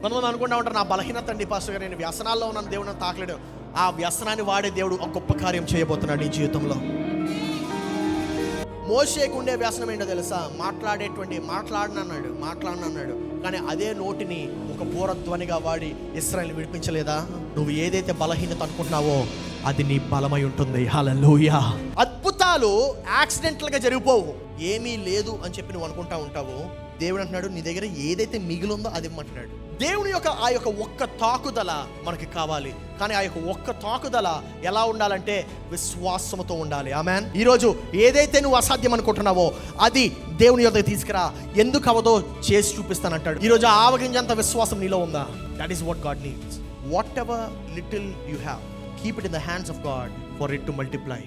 కొంతమంది అనుకుంటా ఉంటారు, నా బలహీనత అండి పాస్టర్ గారు, నేను వ్యసనాల్లో ఉన్నాను, దేవుడు నన్ను తాకలేడు. ఆ వ్యసనాన్ని వాడే దేవుడు ఒక గొప్ప కార్యం చేయబోతున్నాడు నీ జీవితంలో. మోషేకు ఉండే వ్యసనం ఏంటో తెలుసా? మాట్లాడనన్నాడు, కానీ అదే నోటిని ఒక బూరధ్వనిగా వాడి ఇశ్రాయేలుని విడిపించలేదా? నువ్వు ఏదైతే బలహీనత అనుకుంటున్నావో అది నీ బలమై ఉంటుంది. హల్లెలూయా. అద్భుతాలు యాక్సిడెంటల్గా జరిగిపోవు. ఏమీ లేదు అని చెప్పి నువ్వు అనుకుంటా ఉంటావు. దేవుడు అంటున్నాడు, నీ దగ్గర ఏదైతే మిగిలిందో అది ఇమ్మంటున్నాడు. దేవుని యొక్క ఆ యొక్క ఒక్క తాకుదల మనకి కావాలి. కానీ ఆ యొక్క ఒక్క తాకుదల ఎలా ఉండాలంటే విశ్వాసంతో ఉండాలి. ఆమేన్. ఈరోజు ఏదైతే నువ్వు అసాధ్యం అనుకుంటున్నావో అది దేవుని యొద్దకు తీసుకురా, ఎందుకు అవదో చేసి చూపిస్తానంటాడు. ఈరోజు ఆవగింజంత విశ్వాసం నీలో ఉందా? That is what God needs. Whatever little you have, keep it in the hands of God for it to multiply.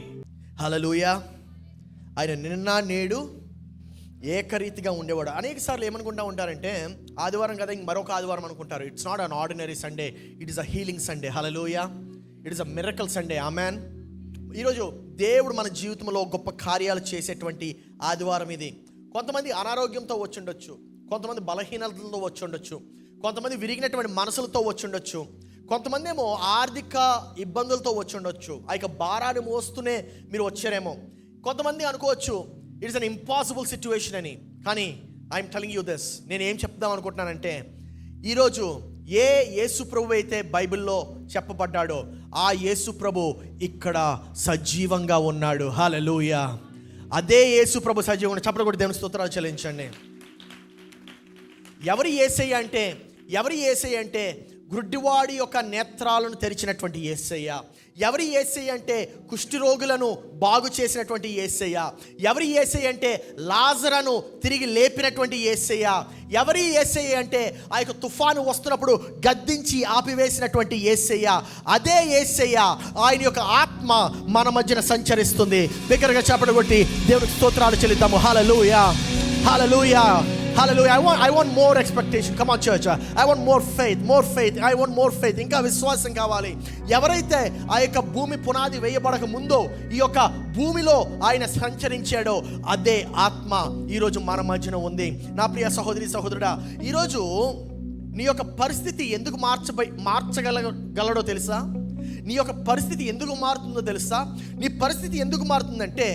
Hallelujah. ఆయన నిన్న నేడు ఏకరీతిగా ఉండేవాడు. అనేక సార్లు ఏమనుకుంటా ఉంటారంటే, ఆదివారం కదా ఇంక మరొక ఆదివారం అనుకుంటారు. It's not an ordinary Sunday, it is a healing Sunday. Hallelujah. It is a miracle Sunday. Amen. ఈరోజు దేవుడు మన జీవితంలో గొప్ప కార్యాలు చేసేటువంటి ఆదివారం ఇది. కొంతమంది అనారోగ్యంతో వచ్చి ఉండొచ్చు, కొంతమంది బలహీనతలతో వచ్చి ఉండొచ్చు, కొంతమంది విరిగినటువంటి మనసులతో వచ్చి ఉండొచ్చు, కొంతమంది ఏమో ఆర్థిక ఇబ్బందులతో వచ్చి ఉండొచ్చు. ఆ యొక్క భారాన్ని మోస్తూనే మీరు వచ్చారేమో. కొంతమంది అనుకోవచ్చు ఇట్స్ అన్ ఇంపాసిబుల్ సిచ్యువేషన్ అని. కానీ ఐఎమ్ టెలింగ్ యూ దిస్, నేను ఏం చెప్దాం అనుకుంటున్నానంటే, ఈరోజు ఏ యేసు ప్రభు అయితే బైబిల్లో చెప్పబడ్డాడో ఆ యేసు ప్రభు ఇక్కడ సజీవంగా ఉన్నాడు. హల్లెలూయా. అదే యేసు ప్రభు సజీవంగా. చప్పట్లు కొట్టి దేవుని స్తోత్రాలు చెల్లించండి. ఎవరి యేసయ్య అంటే గుడ్డివాడి యొక్క నేత్రాలను తెరిచినటువంటి యేసయ్య. ఎవరి యేసయ్య అంటే కుష్ఠరోగులను బాగు చేసినటువంటి యేసయ్య. ఎవరి యేసయ్య అంటే లాజరును తిరిగి లేపినటువంటి యేసయ్య. ఎవరి యేసయ్య అంటే ఆ యొక్క తుఫాను వస్తున్నప్పుడు గద్దించి ఆపివేసినటువంటి యేసయ్య. అదే యేసయ్య, ఆయన యొక్క ఆత్మ మన మధ్యన సంచరిస్తుంది. బిగ్గరగా చప్పట్లు కొట్టి దేవునికి స్తోత్రాలు చెల్లిద్దాము. హల్లెలూయా, హల్లెలూయా, hallelujah. I want more expectation. Come on church, I want more faith. I want more faith. ఇంకా విశ్వాసం కావాలి. ఎవరైతే ఆ యొక్క భూమి పునాది వేయబడక ముందో ఈ యొక్క భూమిలో ఆయన సంచరించాడో అదే ఆత్మ ఈరోజు మన మధ్యన ఉంది. నా ప్రియ సహోదరి సహోదరుడా, ఈరోజు నీ యొక్క పరిస్థితి ఎందుకు మార్చగలడో తెలుసా? నీ యొక్క పరిస్థితి ఎందుకు మారుతుందో తెలుసా? నీ పరిస్థితి ఎందుకు మారుతుందంటే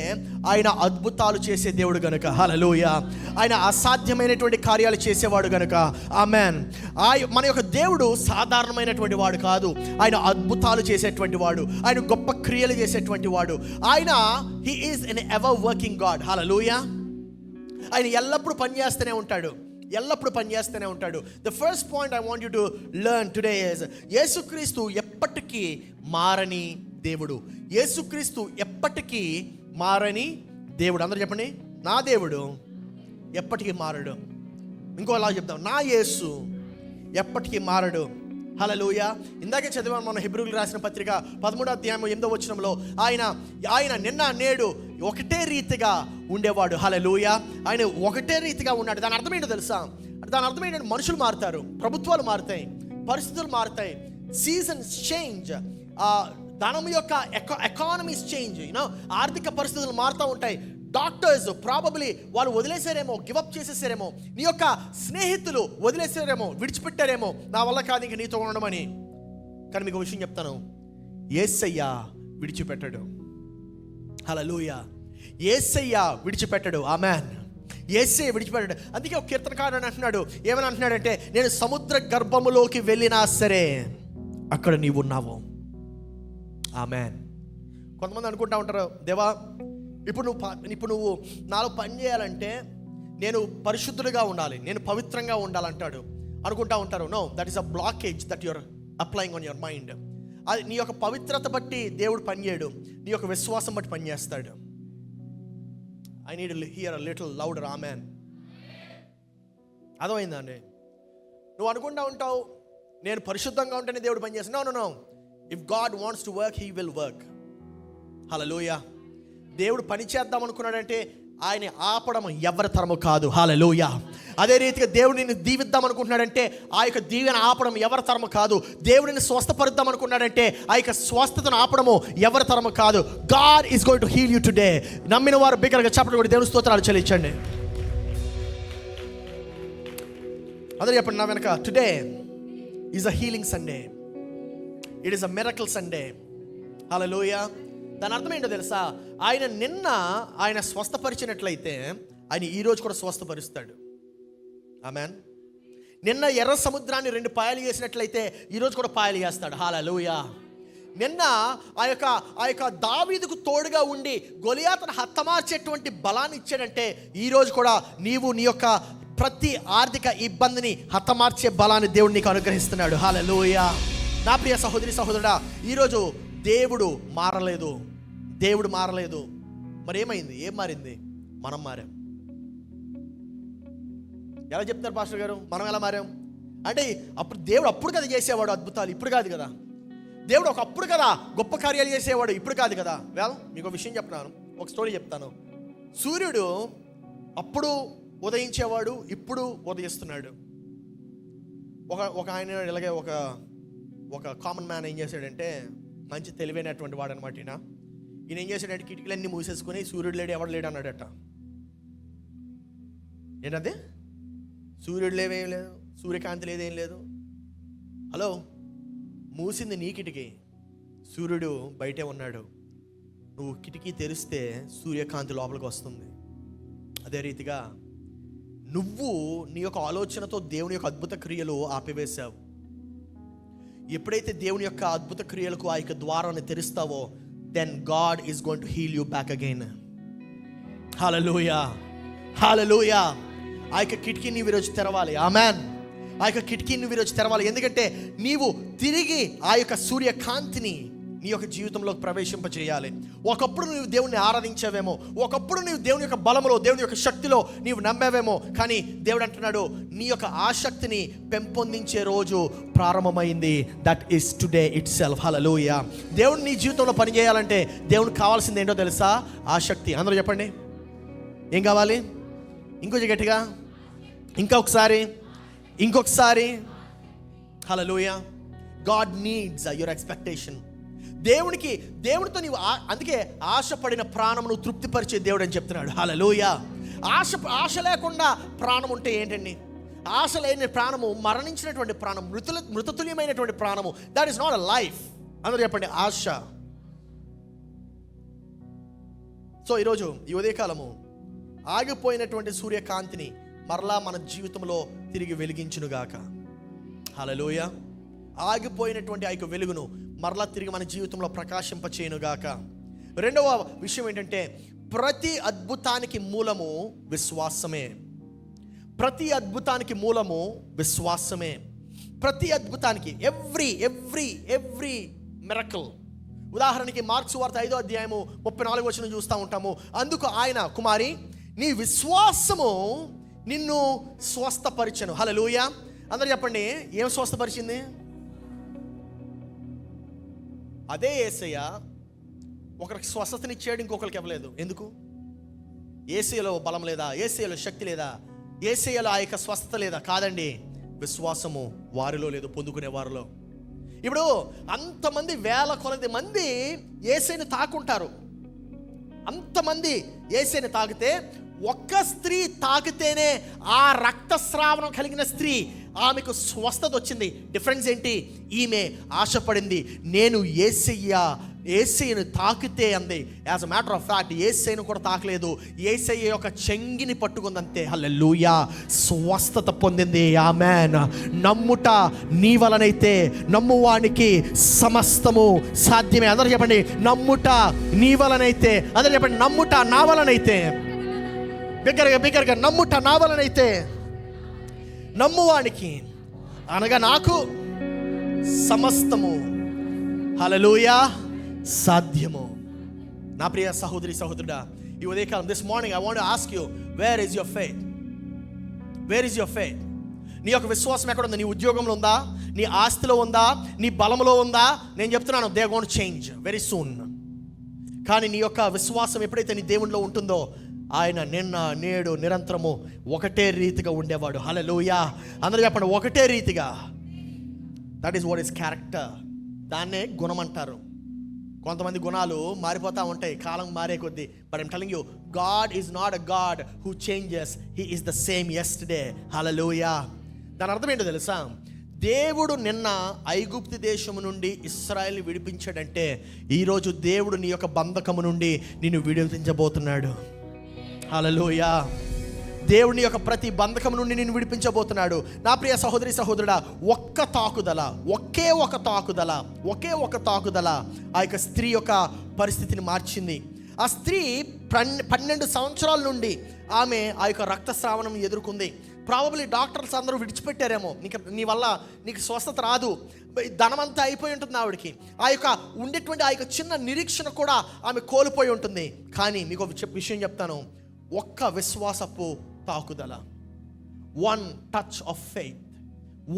ఆయన అద్భుతాలు చేసే దేవుడు గనుక. హల్లెలూయా. ఆయన అసాధ్యమైనటువంటి కార్యాలు చేసేవాడు గనుక. ఆమేన్. మన యొక్క దేవుడు సాధారణమైనటువంటి వాడు కాదు. ఆయన అద్భుతాలు చేసేటువంటి వాడు, ఆయన గొప్ప క్రియలు చేసేటువంటి వాడు. ఆయన he is an ever working God. Hallelujah. ఆయన ఎల్లప్పుడూ పనిచేస్తూనే ఉంటాడు. The first point I want you to learn today is, యేసుక్రీస్తు ఎప్పటికీ మారని దేవుడు. యేసుక్రీస్తు ఎప్పటికీ మారని దేవుడు. అందరూ చెప్పండి, నా దేవుడు ఎప్పటికీ మారడు. ఇంకోలా చెప్తాం, నా యేసు ఎప్పటికీ మారడు. హల్లెలూయా. ఇందాకే చదివాను మనం హెబ్రీయులకు రాసిన పత్రిక 13వ అధ్యాయం 8వ వచనంలో, ఆయన నిన్న నేడు ఒకటే రీతిగా ఉండేవాడు. హల్లెలూయా. ఆయన ఒకటే రీతిగా ఉన్నాడు. దాని అర్థం ఏంటో తెలుసా? దాని అర్థం ఏంటంటే మనుషులు మారుతారు, ప్రభుత్వాలు మారుతాయి, పరిస్థితులు మారుతాయి, సీజన్స్ చేంజ్, ధనం యొక్క ఎకానమీస్ చేంజ్, ఆర్థిక పరిస్థితులు మారుతూ ఉంటాయి. డాక్టర్స్ ప్రాబబ్లీ వాళ్ళు వదిలేసారేమో, గివప్ చేసేసారేమో, నీ యొక్క స్నేహితులు వదిలేసారేమో, విడిచిపెట్టారేమో, నా వల్ల కాదు ఇంక నీతో ఉండమని. కానీ మీకు విషయం చెప్తాను, యేసయ్య విడిచిపెట్టాడు. హల్లెలూయా. యేసయ్య విడిచిపెట్టాడు. ఆమేన్. యేసయ్య విడిచిపెట్టాడు. అందుకే ఒక కీర్తనకారుడు అంటున్నాడు, ఏమని అంటున్నాడంటే, నేను సముద్ర గర్భములోకి వెళ్ళినా సరే అక్కడ నీవు ఉన్నావు. ఆమేన్. కొంతమంది అనుకుంటా ఉంటారు, దేవా ఇప్పుడు నువ్వు నాలో పని చేయాలంటే నేను పరిశుద్ధుడిగా ఉండాలి, నేను పవిత్రంగా ఉండాలంటాడు అనుకుంటా ఉంటారు. No, that is a blockage that you're applying on your mind. అది నీ యొక్క పవిత్రత బట్టి దేవుడు పనిచేయడు, నీ యొక్క విశ్వాసం బట్టి పనిచేస్తాడు. I need hear a little louder. Amen. అర్థమైందండి? నువ్వు అనుకుంటా ఉంటావు నేను పరిశుద్ధంగా ఉంటేనే దేవుడు పనిచేస్తాడు. No. If God wants to work, he will work. Hallelujah. దేవుడు పని చేద్దాం అనుకున్నాడంటే ఆయన ఆపడం ఎవరి తరము కాదు. హల్లెలూయా. అదే రీతిగా దేవుడు నిన్ను దీవిద్దాం అనుకుంటున్నాడంటే ఆ యొక్క దీవెన ఆపడం ఎవరి తరము కాదు. దేవుడిని స్వస్థపరుద్దాం అనుకున్నాడంటే ఆ యొక్క స్వస్థతను ఆపడము ఎవరి తరము కాదు. God is going to heal you today. నమ్మిన వారు బిగ్గరగా చప్పట్లు కొట్టి దేవుని స్తోత్రాలు చెల్లించండి. అందరూ చెప్పండి నా వెనక, today is a healing Sunday, it is a miracle Sunday. Hallelujah. దాని అర్థం ఏంటో తెలుసా? ఆయన నిన్న ఆయన స్వస్థపరిచినట్లయితే ఆయన ఈరోజు కూడా స్వస్థపరుస్తాడు. ఆమేన్. నిన్న ఎర్ర సముద్రాన్ని 2 పాయలు చేసినట్లయితే ఈరోజు కూడా పాయలు చేస్తాడు. హల్లెలూయా. నిన్న ఆ యొక్క దావీదుకు తోడుగా ఉండి గొలియాతును హతమార్చేటువంటి బలాన్ని ఇచ్చాడంటే ఈరోజు కూడా నీవు నీ యొక్క ప్రతి ఆర్థిక ఇబ్బందిని హతమార్చే బలాన్ని దేవుడు నీకు అనుగ్రహిస్తున్నాడు. హల్లెలూయా. నా ప్రియ సహోదరి సహోదరుడా, ఈరోజు దేవుడు మారలేదు. దేవుడు మారలేదు. మరి ఏమైంది? ఏం మారింది? మనం మారాం. ఎలా చెప్తున్నారు పాస్టర్ గారు? మనం ఎలా మారాం అంటే అప్పుడు దేవుడు అప్పుడు కదా చేసేవాడు అద్భుతాలు, ఇప్పుడు కాదు కదా. దేవుడు ఒకప్పుడు కదా గొప్ప కార్యాలు చేసేవాడు, ఇప్పుడు కాదు కదా. మీకు ఒక విషయం చెప్తున్నాను, ఒక స్టోరీ చెప్తాను. సూర్యుడు అప్పుడు ఉదయించేవాడు, ఇప్పుడు ఉదయిస్తున్నాడు. ఒక ఆయన ఇలాగే ఒక కామన్ మ్యాన్ ఏం చేశాడంటే, మంచి తెలివైనటువంటి వాడు అనమాట. ఈయన ఏం చేశాడంటే కిటికీలన్నీ మూసేసుకుని సూర్యుడు లేడు, ఎవడు లేడు అన్నాడట. ఏంటంటే సూర్యుడు లేవేం లేదు, సూర్యకాంతి లేదేం లేదు. హలో, మూసింది నీ కిటికీ, సూర్యుడు బయటే ఉన్నాడు. నువ్వు కిటికీ తెరిస్తే సూర్యకాంతి లోపలికి వస్తుంది. అదే రీతిగా నువ్వు నీ యొక్క ఆలోచనతో దేవుని యొక్క అద్భుత క్రియలు ఆపివేశావు. ఎప్పుడైతే దేవుని యొక్క అద్భుత క్రియలకు ఆ యొక్క ద్వారాన్ని తెరుస్తావో, then God is going to heal you back again. Hallelujah. Hallelujah. ఆ యొక్క కిటికీ నీవు ఈరోజు తెరవాలి. ఆమెన్. ఆ యొక్క కిటికీని నువ్వు ఈరోజు తెరవాలి. ఎందుకంటే నీవు తిరిగి ఆ యొక్క సూర్యకాంతిని నీ యొక్క జీవితంలోకి ప్రవేశింపచేయాలి. ఒకప్పుడు నువ్వు దేవుణ్ణి ఆరాధించావేమో, ఒకప్పుడు నువ్వు దేవుని యొక్క బలములో, దేవుని యొక్క శక్తిలో నీవు నమ్మావేమో, కానీ దేవుడు అంటున్నాడు నీ యొక్క ఆసక్తిని పెంపొందించే రోజు ప్రారంభమైంది. That is today itself. Hallelujah. దేవుడు నీ జీవితంలో పనిచేయాలంటే దేవునికి కావాల్సింది ఏంటో తెలుసా? ఆసక్తి. అందరూ చెప్పండి, ఏం కావాలి? ఇంకొంచెం గట్టిగా, ఇంకొకసారి. Hallelujah. God needs your expectation. దేవునితో నీవు అందుకే ఆశపడిన ప్రాణమును తృప్తిపరిచే దేవుడు అని చెప్తున్నాడు. హల్లెలూయా. ఆశ లేకుండా ప్రాణం ఉంటే ఏంటండి? ఆశ లేని ప్రాణము మరణించినటువంటి ప్రాణం, మృతతుల్యమైనటువంటి ప్రాణము. That is not a life. అందరూ చెప్పండి, ఆశ. సో ఈరోజు ఈ ఉదయకాలము ఆగిపోయినటువంటి సూర్యకాంతిని మరలా మన జీవితంలో తిరిగి వెలిగించునుగాక. హల్లెలూయా. ఆగిపోయినటువంటి ఆ యొక్క వెలుగును మరలా తిరిగి మన జీవితంలో ప్రకాశింపచేయునుగాక. రెండవ విషయం ఏంటంటే, ప్రతి అద్భుతానికి మూలము విశ్వాసమే. ప్రతి అద్భుతానికి మూలము విశ్వాసమే. ప్రతి అద్భుతానికి ఎవ్రీ మిరకల్. ఉదాహరణకి మార్క్స్ వార్త 5వ అధ్యాయము 34వ వచనం చూస్తూ ఉంటాము. అందుకు ఆయన, కుమారి నీ విశ్వాసము నిన్ను స్వస్థపరిచెను. హల్లెలూయా. అందరూ చెప్పండి, ఏం స్వస్థపరిచింది? అదే యేసయ్య ఒకరికి స్వస్థతనిచ్చాడు, ఇంకొకరికి ఇవ్వలేదు. ఎందుకు? యేసయ్యలో బలం లేదా? యేసయ్యలో శక్తి లేదా? యేసయ్యలో ఆ యొక్క స్వస్థత లేదా? కాదండి, విశ్వాసము వారిలో లేదు, పొందుకునే వారిలో. ఇప్పుడు అంతమంది, వేల కొలది మంది యేసయ్యని తాకుంటారు. అంతమంది యేసయ్యని తాకితే ఒక్క స్త్రీ తాకితేనే ఆ రక్తస్రావణం కలిగిన స్త్రీ, ఆమెకు స్వస్థత వచ్చింది. డిఫరెన్స్ ఏంటి? ఈమె ఆశపడింది, నేను యేసయ్యను తాకితే అంది. As a matter of fact యేసయ్యను కూడా తాకలేదు, యేసయ్య యొక్క చెంగిని పట్టుకుందంతే. హల్లెలూయా. స్వస్థత పొందింది. ఆమేన్. నమ్ముట నీ వలనైతే నమ్మువానికి సమస్తము సాధ్యమే. అందరూ చెప్పండి, నమ్ముట నీ వలనైతే. అందరూ చెప్పండి, నమ్ముట నా వలనైతే. బిగ్గరగా నమ్ముట నా వలనైతే, నమ్మువానికి అనగా నాకు సమస్తము, హల్లెలూయా, సాధ్యము. నా ప్రియ సహోదరి సహోదరుడా, ఈ ఉదయకాలం, this morning I want to ask you, where is your faith? Where is your faith? నీ యొక్క విశ్వాసం ఎక్కడ ఉంది? నీ ఉద్యోగంలో ఉందా? నీ ఆస్తిలో ఉందా? నీ బలంలో ఉందా? నేను చెప్తున్నాను, they are going to change very soon. కానీ నీ యొక్క విశ్వాసం ఎప్పుడైతే నీ దేవునిలో ఉంటుందో, ఆయన నిన్న నేడు నిరంతరము ఒకటే రీతిగా ఉండేవాడు. హల్లెలూయా. అందరూ చెప్పండి, ఒకటే రీతిగా. That is what is character. దాన్నే గుణం అంటారు. కొంతమంది గుణాలు మారిపోతూ ఉంటాయి కాలం మారే కొద్దీ. But I'm telling you, God is not a God who changes. He is the same yesterday. Hallelujah. దాని అర్థం ఏంటో తెలుసా? దేవుడు నిన్న ఐగుప్తు దేశము నుండి ఇశ్రాయేలుని విడిపించాడంటే ఈరోజు దేవుడు నీ యొక్క బంధకము నుండి నిన్ను విడిపించబోతున్నాడు. హల్లెలూయా. దేవుని యొక్క ప్రతి బంధకం నుండి నిన్ను విడిపించబోతున్నాడు. నా ప్రియ సహోదరి సహోదరుడా, ఒకే ఒక తాకుదల ఆ యొక్క స్త్రీ యొక్క పరిస్థితిని మార్చింది. ఆ స్త్రీ 12 సంవత్సరాల నుండి ఆమె ఆ యొక్క రక్తస్రావణం ఎదుర్కొంది. ప్రాబబ్లీ డాక్టర్స్ అందరూ విడిచిపెట్టారేమో, నీ వల్ల నీకు స్వస్థత రాదు, ధనమంతా అయిపోయి ఉంటుంది ఆవిడకి. ఆ యొక్క ఉండేటువంటి ఆ యొక్క చిన్న నిరీక్షణ కూడా ఆమె కోల్పోయి ఉంటుంది. కానీ మీకు ఒక విషయం చెప్తాను, ఒక్క విశ్వాసపు తాకుదల, one touch of faith,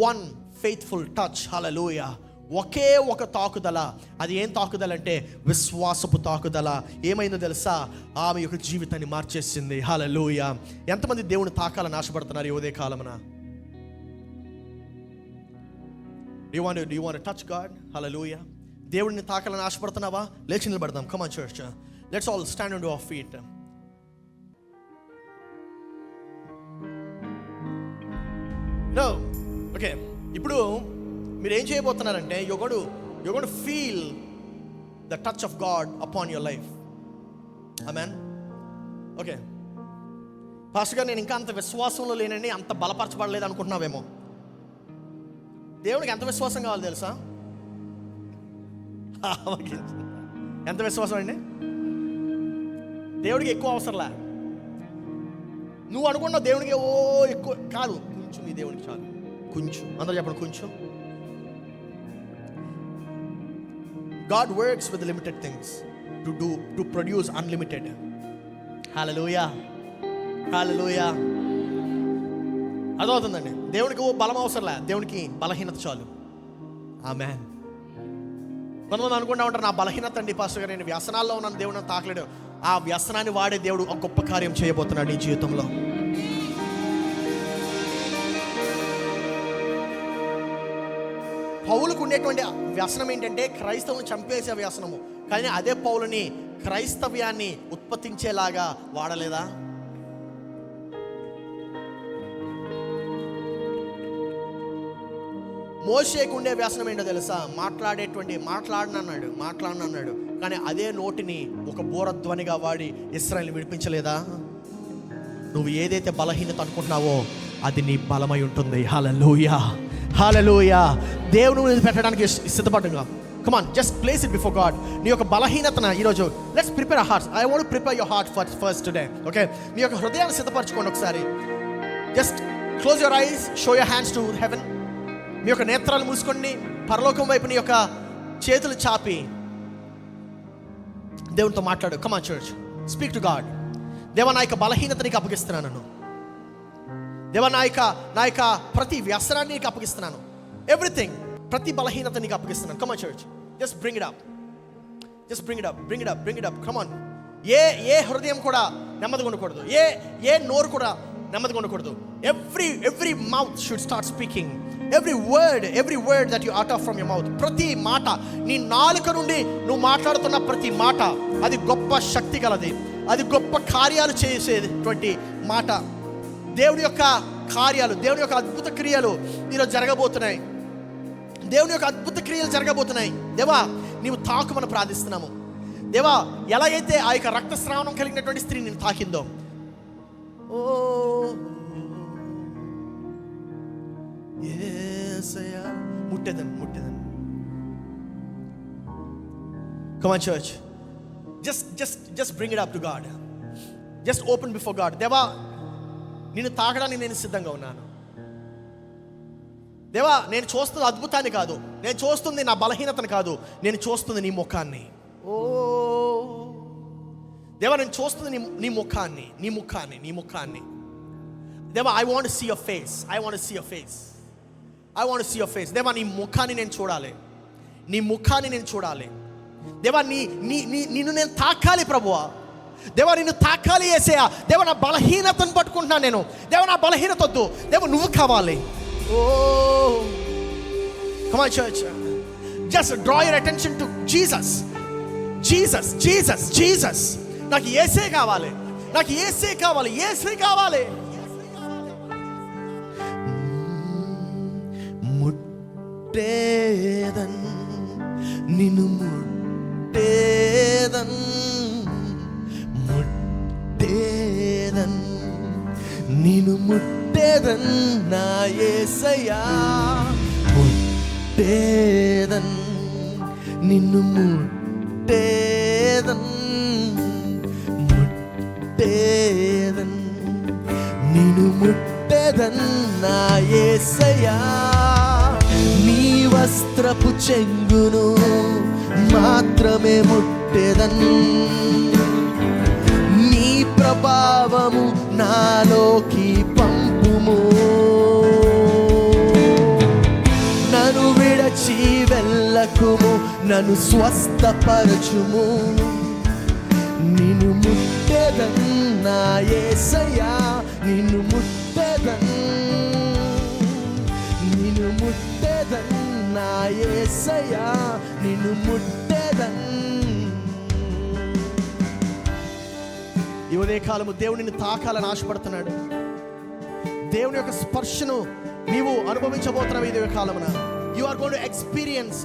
one faithful touch. Hallelujah. ఒకే ఒక తాకుదల. అది ఏం తాకుదల అంటే విశ్వాసపు తాకుదల. ఏమైందో తెలుసా? ఆమె యొక్క జీవితాన్ని మార్చేసింది. హల్లెలూయా. ఎంతమంది దేవుని తాకాలని ఆశపడుతున్నారు ఈ ఉదయ కాలమున? Do you want to touch God? Hallelujah. దేవుడిని తాకాలని ఆశపడుతున్నావా? లేచి నిలబడదాం. Come on church. Let's all stand on our feet. No. Okay. ఇప్పుడు మీరు ఏం చేయబోతున్నారంటే you're going to feel the touch of God upon your life. Amen. Okay. Pastor గారు, నేను ఇంకా అంత విశ్వాసంలో లేనండి, అంత బలపరచబడలేదు అనుకుంటున్నావేమో. దేవునికి ఎంత విశ్వాసం కావాలి తెలుసా? ఎంత విశ్వాసం అండి? దేవుడికి ఎక్కువ అవసరంలే. నువ్వు అనుకున్నావు దేవునికి ఎక్కువ కాదు, కొంచెం ఈ దేవునికి చాలు. కొంచెం, అందరూ చెప్పండి కొంచెం. God works with limited things to produce unlimited. Hallelujah. Hallelujah. అర్థమవుతుందండి? దేవునికి బలం అవసరంలే, దేవునికి బలహీనత చాలు. ఆమేన్. కొంతమంది అనుకుంటా ఉంటారు, నా బలహీనత అండి పాస్టర్ గారు, నేను వ్యసనాల్లో ఉన్నాను, దేవుడు నన్ను తాకలేడు. ఆ వ్యసనాన్ని వాడే దేవుడు ఒక గొప్ప కార్యం చేయబోతున్నాడు నీ జీవితంలో. పౌలుకు ఉండేటువంటి వ్యసనం ఏంటంటే క్రైస్తవుని చంపేసే వ్యసనము. కానీ అదే పౌలుని క్రైస్తవ్యాన్ని ఉత్పత్తించేలాగా వాడలేదా? మోషేకు ఉండే వ్యసనం ఏంటో తెలుసా? మాట్లాడనన్నాడు. కానీ అదే నోటిని ఒక బూరధ్వనిగా వాడి ఇశ్రాయేలుని విడిపించలేదా? నువ్వు ఏదైతే బలహీనత అనుకుంటున్నావో అది నీ బలమై ఉంటుంది. హల్లెలూయా. హల్లెలూయా. దేవుని మీద పెట్టడానికి సిద్ధపడుగా. Come on, just place it before God. నీ యొక్క బలహీనతను ఈరోజు let's prepare our hearts. I want to prepare your heart first today. Okay? మీ యొక్క హృదయాన్ని సిద్ధపరచుకోండి ఒకసారి. Just close your eyes, show your hands to heaven. మీ యొక్క నేత్రాలు మూసుకొని పరలోకం వైపు నీ యొక్క చేతులు చాపి దేవునితో మాట్లాడు. Come on church, speak to God. దేవా, నా యొక్క బలహీనత నీకు అప్పగిస్తున్నాను. దేవా, నా యొక్క ప్రతి వ్యసనాన్ని నీకు అప్పగిస్తున్నాను. ఎవ్రీథింగ్, ప్రతి బలహీనత నీకు అప్పగిస్తున్నాను. Come on church, just bring it up. Come on. ఏ హృదయం కూడా నెమ్మదిగా ఉండకూడదు. ఏ నోరు కూడా నెమ్మదిగా ఉండకూడదు. Every mouth should start speaking. Every word that you utter from your mouth, ప్రతి మాట, నీ నాలుక నుండి నువ్వు మాట్లాడుతున్న ప్రతి మాట అది గొప్ప శక్తి గలది. అది గొప్ప కార్యాలు చేసేటువంటి మాట. దేవుని యొక్క కార్యాలు, దేవుని యొక్క అద్భుత క్రియలు ఈరోజు జరగబోతున్నాయి. దేవా, నీవు తాకుమని ప్రార్థిస్తున్నాము. దేవా, ఎలాగైతే ఆ యొక్క రక్తస్రావణం కలిగినటువంటి స్త్రీ నేను తాకిందో, ముట్టేదని. Come on church, just bring it up to God. Just open before God. దేవా, నిన్ను తాకడానికి నేను సిద్ధంగా ఉన్నాను. దేవా, నేను చూస్తుంది అద్భుతాన్ని కాదు, నేను చూస్తుంది నా బలహీనతను కాదు, నేను చూస్తుంది నీ ముఖాన్ని. దేవా, నేను చూస్తుంది నీ ముఖాన్ని. దేవా, I want to see your face. దేవా, నీ ముఖాన్ని నేను చూడాలి. దేవా, నిన్ను నేను తాకాలి ప్రభువా. దేవా, నిన్ను తాకాలి యేసయ్యా. దేవా, నా బలహీనతను పట్టుకుంటున్నాను నేను. దేవా, నా బలహీనత వద్దు. దేవా, నువ్వు కావాలి. Come on church, just draw your attention to Jesus. నాకు యేసే కావాలి. ముట్టెదను ముట్టేదన్ నిన్ను ముట్టేదన్ ముట్టేదన్ నిన్ను ముట్టేదన్ నా యేసయ్యా ముట్టేదన్ నిన్ను ముట్టేదన్ ముట్టేదన్ నిన్ను ముట్టేదన్ నా యేసయ్యా నీ వస్త్రపు చెంగును మాత్రమే ముట్టేదన్ నీ ప్రభావము నాలోకి పంపుము నన్ను విడచి వెళ్ళకుము నన్ను స్వస్థపరచుము నిన్ను ముట్టేదన్ నా యేసయ్యా నిన్ను ముట్టేదన్ నిన్ను ముట్టేదన్ నా యేసయ్యా నిన్ను ముట్టేదన్ ఈ ఉదయకాలము దేవుడు నిన్ను తాకాలని ఆశపడుతున్నాడు. దేవుని యొక్క స్పర్శను నీవు అనుభవించబోతున్నావు. ఈ ఉదయకాలమున you are going to experience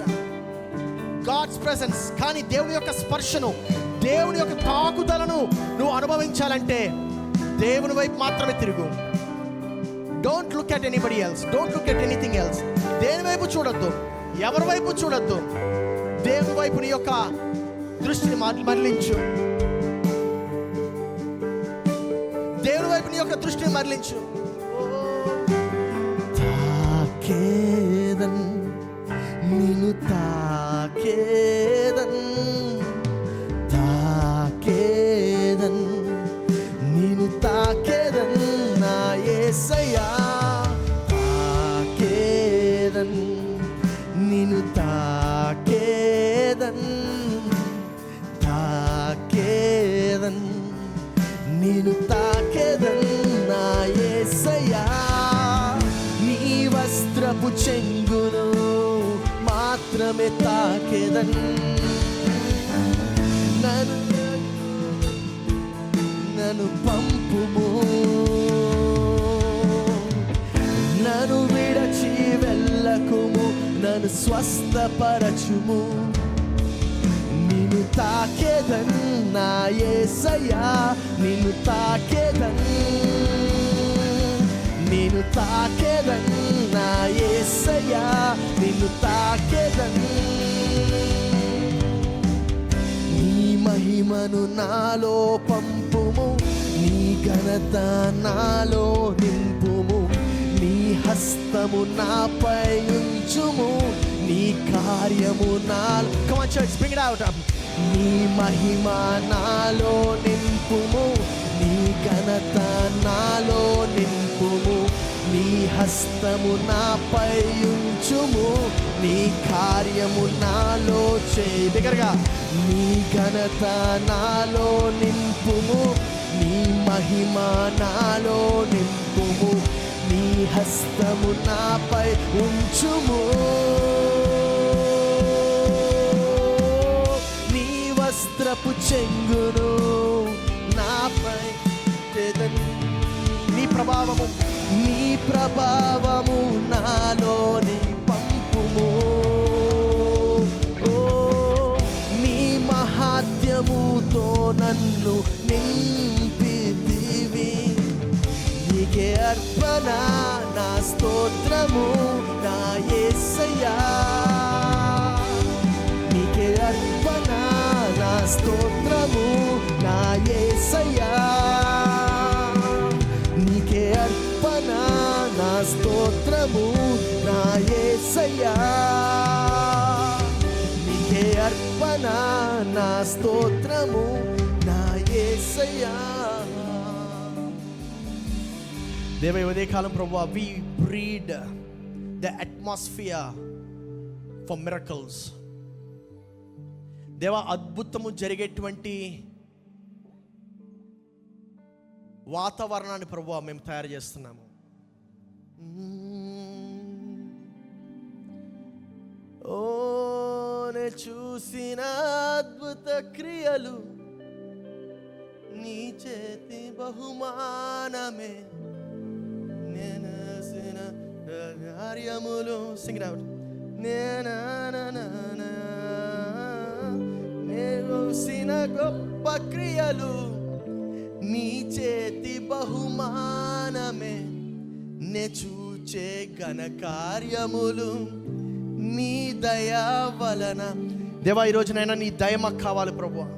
God's presence. కానీ దేవుని యొక్క స్పర్శను, దేవుని యొక్క తాకుదలను నువ్వు అనుభవించాలంటే దేవుని వైపు మాత్రమే తిరుగు. Don't look at anybody else, don't look at anything else. దేని వైపు చూడొద్దు, ఎవరి వైపు చూడొద్దు. దేవుని వైపు నీ యొక్క దృష్టిని మరలించు. దేవుని వైపు నీ యొక్క దృష్టిని మరలించు. తాకేదన్ నిన్ను తాకేదన్ తాకేదన్ నిన్ను తాకేదన్ నా యేసయ్యా తాకేదన్ నిన్ను తాకేదన్ తాకేదన్ నిన్ను తాకేదన్ నా యేసయ్యా నీ వస్త్రపు చెంగును మాత్రమే తాకేదన్ నన్ను పంపుము నన్ను విడచి వెళ్ళకుము నన్ను స్వస్థపరచుము నిన్ను తాకేదన్ నా యేసయ్యా నిన్ను తాకేదన్ నిన్ను తాకేదన్ నా యేసయ్యా నిన్ను తాకేదన్ నీ మహిమను నాలో పంపుము నీ ఘనత నాలో నింపుము నీ హస్తము నాపై ఉంచుము నీ కార్యము నాలో come on church bring it out నీ మహిమ నాలో నింపుము నీ ఘనత నాలో నింపుము నీ హస్తము నాపై ఉంచుము నీ కార్యము నాలో చేయి బిగ్గరగా నీ ఘనత నాలో నింపుము నీ మహిమ నాలో నింపుము నీ హస్తము నాపై ఉంచుము నీ వస్త్రపు చెంగును నాపై నీ ప్రభావము నాలోని పంపుము నీ మహాత్యముతో నన్ను నింపితివి నీకే అర్పణ నా స్తోత్రము నా యేసయ్యా నీకే అర్పణ నా స్తోత్రము నా యేసయ్యా నీకే అర్పణ నా స్తోత్రము నా యేసయ్యా నీకే అర్పణ నా స్తోత్రము నా యేసయ్యా దేవ ఉదయకాలం ప్రభువా we breed the atmosphere for miracles. దేవ అద్భుతము జరిగేటువంటి వాతావరణాన్ని ప్రభువా మేము తయారు చేస్తున్నాము. ఓ నే చూసిన అద్భుత క్రియలు నీ చేతి బహుమానమే నేను కార్యములు సింగ్ అవుట్ నేసిన గొప్ప క్రియలు నీ చేతి బహుమానమే, నే చూచే ఘన కార్యములు నీ దయా వలన. దేవా, ఈ రోజునైనా నీ దయ మాకు కావాలి ప్రభువా.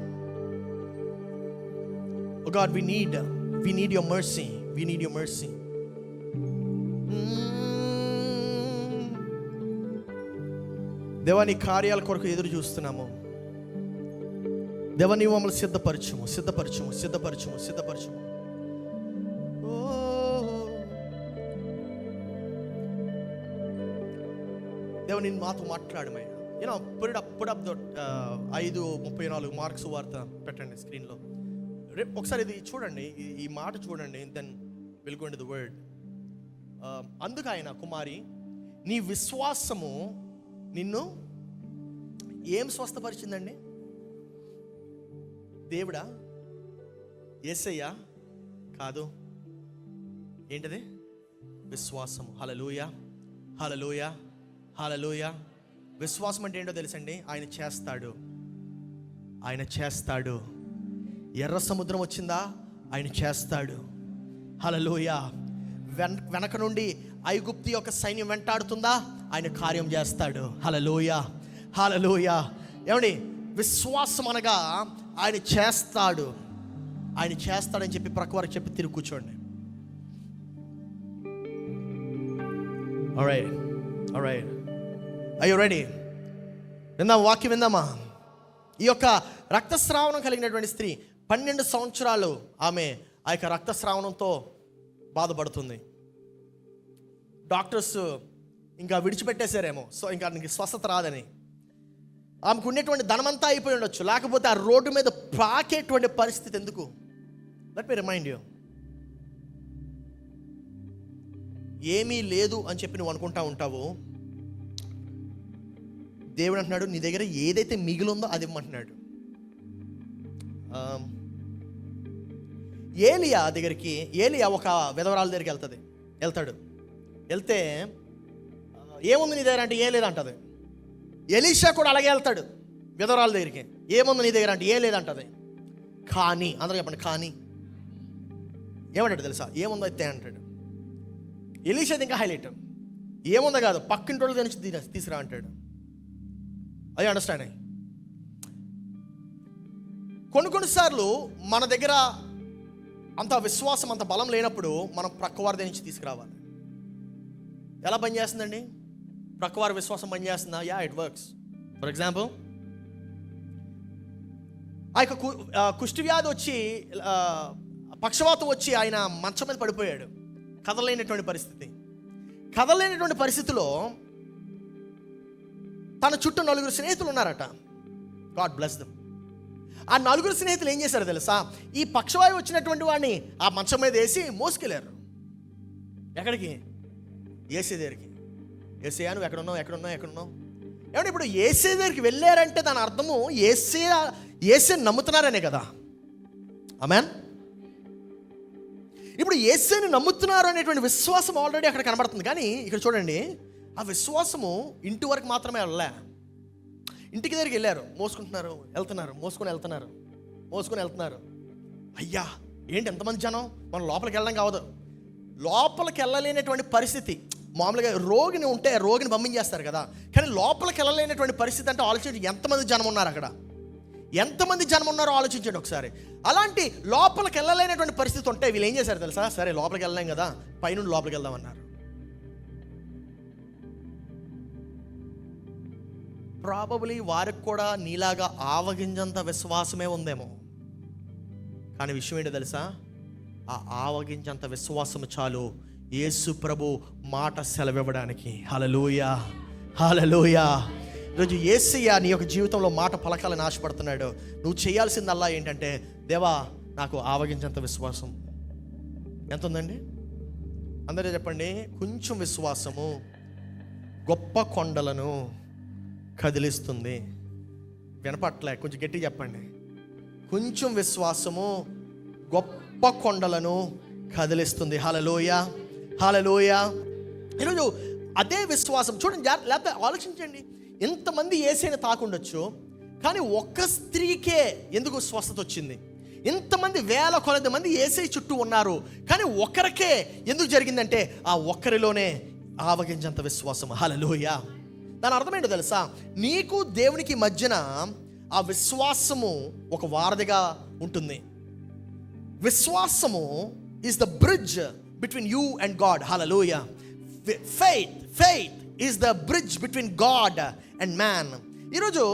Oh God, we need your mercy. We need your mercy. దేవా, నీ కార్యాల కొరకు ఎదురు చూస్తున్నాము. దేవా, నీవు మమ్మల్ని సిద్ధపరచుము. దేవా, నేను మాతో మాట్లాడమయ్యా. put up the 5:34 మార్క్స్ వార్త పెట్టండి స్క్రీన్లో. రేపు ఒకసారి ఇది చూడండి, ఈ మాట చూడండి. Then will go into the word. అందుకు ఆయన, కుమారి, నీ విశ్వాసము నిన్ను ఏం స్వస్థపరిచిందండి? దేవుడా? యేసయ్యా? కాదు. ఏంటది? విశ్వాసము. హల్లెలూయా, హల్లెలూయా, హల్లెలూయా. విశ్వాసం అంటే ఏంటో తెలుసండి? ఆయన చేస్తాడు. ఎర్ర సముద్రం వచ్చిందా? ఆయన చేస్తాడు. హల్లెలూయా. వెనక నుండి ఐగుప్తు యొక్క సైన్యం వెంటాడుతుందా? ఆయన కార్యం చేస్తాడు. హల్లెలూయా, హల్లెలూయా. ఏమండి, విశ్వాసం అనగా ఆయన చేస్తాడని చెప్పి ప్రక్క వారికి చెప్పి తిరిగి కూర్చోండి. Alright. Are you ready? వాక్యం విందామా? ఈ యొక్క రక్తస్రావణం కలిగినటువంటి స్త్రీ 12 సంవత్సరాలు ఆమె ఆ యొక్క రక్తస్రావణంతో బాధపడుతుంది. డాక్టర్స్ ఇంకా విడిచిపెట్టేశారేమో, సో ఇంకా నీకు స్వస్థత రాదని. ఆమెకు ఉండేటువంటి ధనమంతా అయిపోయి ఉండొచ్చు, లేకపోతే ఆ రోడ్డు మీద పాకేటువంటి పరిస్థితి ఎందుకు? లెట్ మీ రిమైండ్ యూ, ఏమీ లేదు అని చెప్పి నువ్వు అనుకుంటా ఉంటావు. దేవుడు అంటున్నాడు, నీ దగ్గర ఏదైతే మిగిలిందో అది ఇవ్వమంటున్నాడు. ఏలియా ఒక విధవరాల దగ్గరికి వెళ్తే ఏముంది నీ దగ్గర అంటే ఏం లేదంటది. ఎలీషా కూడా అలాగే వెళ్తాడు విధవరాల దగ్గరికి, ఏముంది నీ దగ్గర అంటే ఏం లేదంటది. కానీ అందరూ చెప్పండి, కానీ ఏమంటాడు తెలుసా? ఏముందో అయితే అంటాడు. ఎలీషాది ఇంకా హైలైట్, ఏముందో కాదు, పక్కింటి వాళ్ళ నుంచి తీసుకురా అంటాడు. అది అండర్స్టాండింగ్. కొన్నిసార్లు మన దగ్గర అంత విశ్వాసం, అంత బలం లేనప్పుడు మనం ప్రక్కవారి నుంచి తీసుకురావాలి. ఎలా పనిచేస్తుందండి? ప్రక్కవారి విశ్వాసం పనిచేస్తుందా? Yeah, it works. For example, ఆ యొక్క కుష్ఠవ్యాధి వచ్చి, పక్షవాతం వచ్చి ఆయన మంచం మీద పడిపోయాడు. కదలలేనటువంటి పరిస్థితిలో తన చుట్టూ 4 స్నేహితులు ఉన్నారట. God bless them. ఆ 4 స్నేహితులు ఏం చేశారో తెలుసా? ఈ పక్షవాయువు వచ్చినటువంటి వాడిని ఆ మంచం మీద వేసి మోసుకెళ్ళారు. ఎక్కడికి? యేసే దగ్గరికి. యేసయ్యా, నువ్వు ఎక్కడున్నావు? ఏమంటే ఇప్పుడు యేసే దగ్గరికి వెళ్ళారంటే దాని అర్థము యేసే నమ్ముతున్నారనే కదా. ఆమేన్. ఇప్పుడు యేసేని నమ్ముతున్నారు అనేటువంటి విశ్వాసం ఆల్రెడీ అక్కడ కనబడుతుంది. కానీ ఇక్కడ చూడండి, ఆ విశ్వాసము ఇంటి వరకు మాత్రమే వెళ్ళలే. ఇంటికి దగ్గరికి వెళ్ళారు, మోసుకుని వెళ్తున్నారు. అయ్యా, ఏంటి ఎంతమంది జనం, మనం లోపలికి వెళ్ళడం కావదు. లోపలికి వెళ్ళలేనటువంటి పరిస్థితి. మామూలుగా రోగిని ఉంటే రోగిని పంపించేస్తారు కదా, కానీ లోపలికి వెళ్ళలేనటువంటి పరిస్థితి అంటే ఆలోచించి ఎంతమంది జనం ఉన్నారు అక్కడ. ఎంతమంది జనం ఉన్నారో ఆలోచించండి ఒకసారి. అలాంటి లోపలికి వెళ్ళలేనటువంటి పరిస్థితి ఉంటే వీళ్ళు ఏం చేశారు తెలుసా? సరే, లోపలికి వెళ్ళలేం కదా, పైనుండి లోపలికి వెళ్దామన్నారు. ప్రాబబ్లీ వారికి కూడా నీలాగా ఆవగింజంత విశ్వాసమే ఉందేమో. కానీ విషయం ఏంటో తెలుసా? ఆ ఆవగింజంత విశ్వాసము చాలు యేసు ప్రభు మాట సెలవివ్వడానికి. హల్లెలూయా, హల్లెలూయా. ఈరోజు యేసయ్య నీ యొక్క జీవితంలో మాట పలకాలని ఆశపడుతున్నాడు. నువ్వు చేయాల్సిందల్లా ఏంటంటే, దేవా, నాకు ఆవగించంత విశ్వాసం ఎంత ఉందండి? అందరూ చెప్పండి. కొంచెం విశ్వాసము గొప్ప కొండలను కదిలిస్తుంది. వినపట్లే, కొంచెం గట్టిగా చెప్పండి. కొంచెం విశ్వాసము గొప్ప కొండలను కదిలిస్తుంది. హల్లెలూయా, హల్లెలూయా. ఈరోజు అదే విశ్వాసం చూడండి, లేకపోతే ఆలోచించండి, ఇంతమంది యేసుని తాకుండొచ్చు, కానీ ఒక్క స్త్రీకే ఎందుకు స్వస్థత వచ్చింది? ఇంతమంది వేల కొలది మంది యేసే చుట్టూ ఉన్నారు, కానీ ఒక్కరికే ఎందుకు జరిగిందంటే ఆ ఒక్కరిలోనే ఆవగింజంత విశ్వాసం. హల్లెలూయా. దాని అర్థమేంటో తెలుసా? నీకు దేవునికి మధ్యన ఆ విశ్వాసము ఒక వారధిగా ఉంటుంది. విశ్వాసము is the bridge between you and God. Hallelujah. Faith is the bridge between God and man. ఈరోజు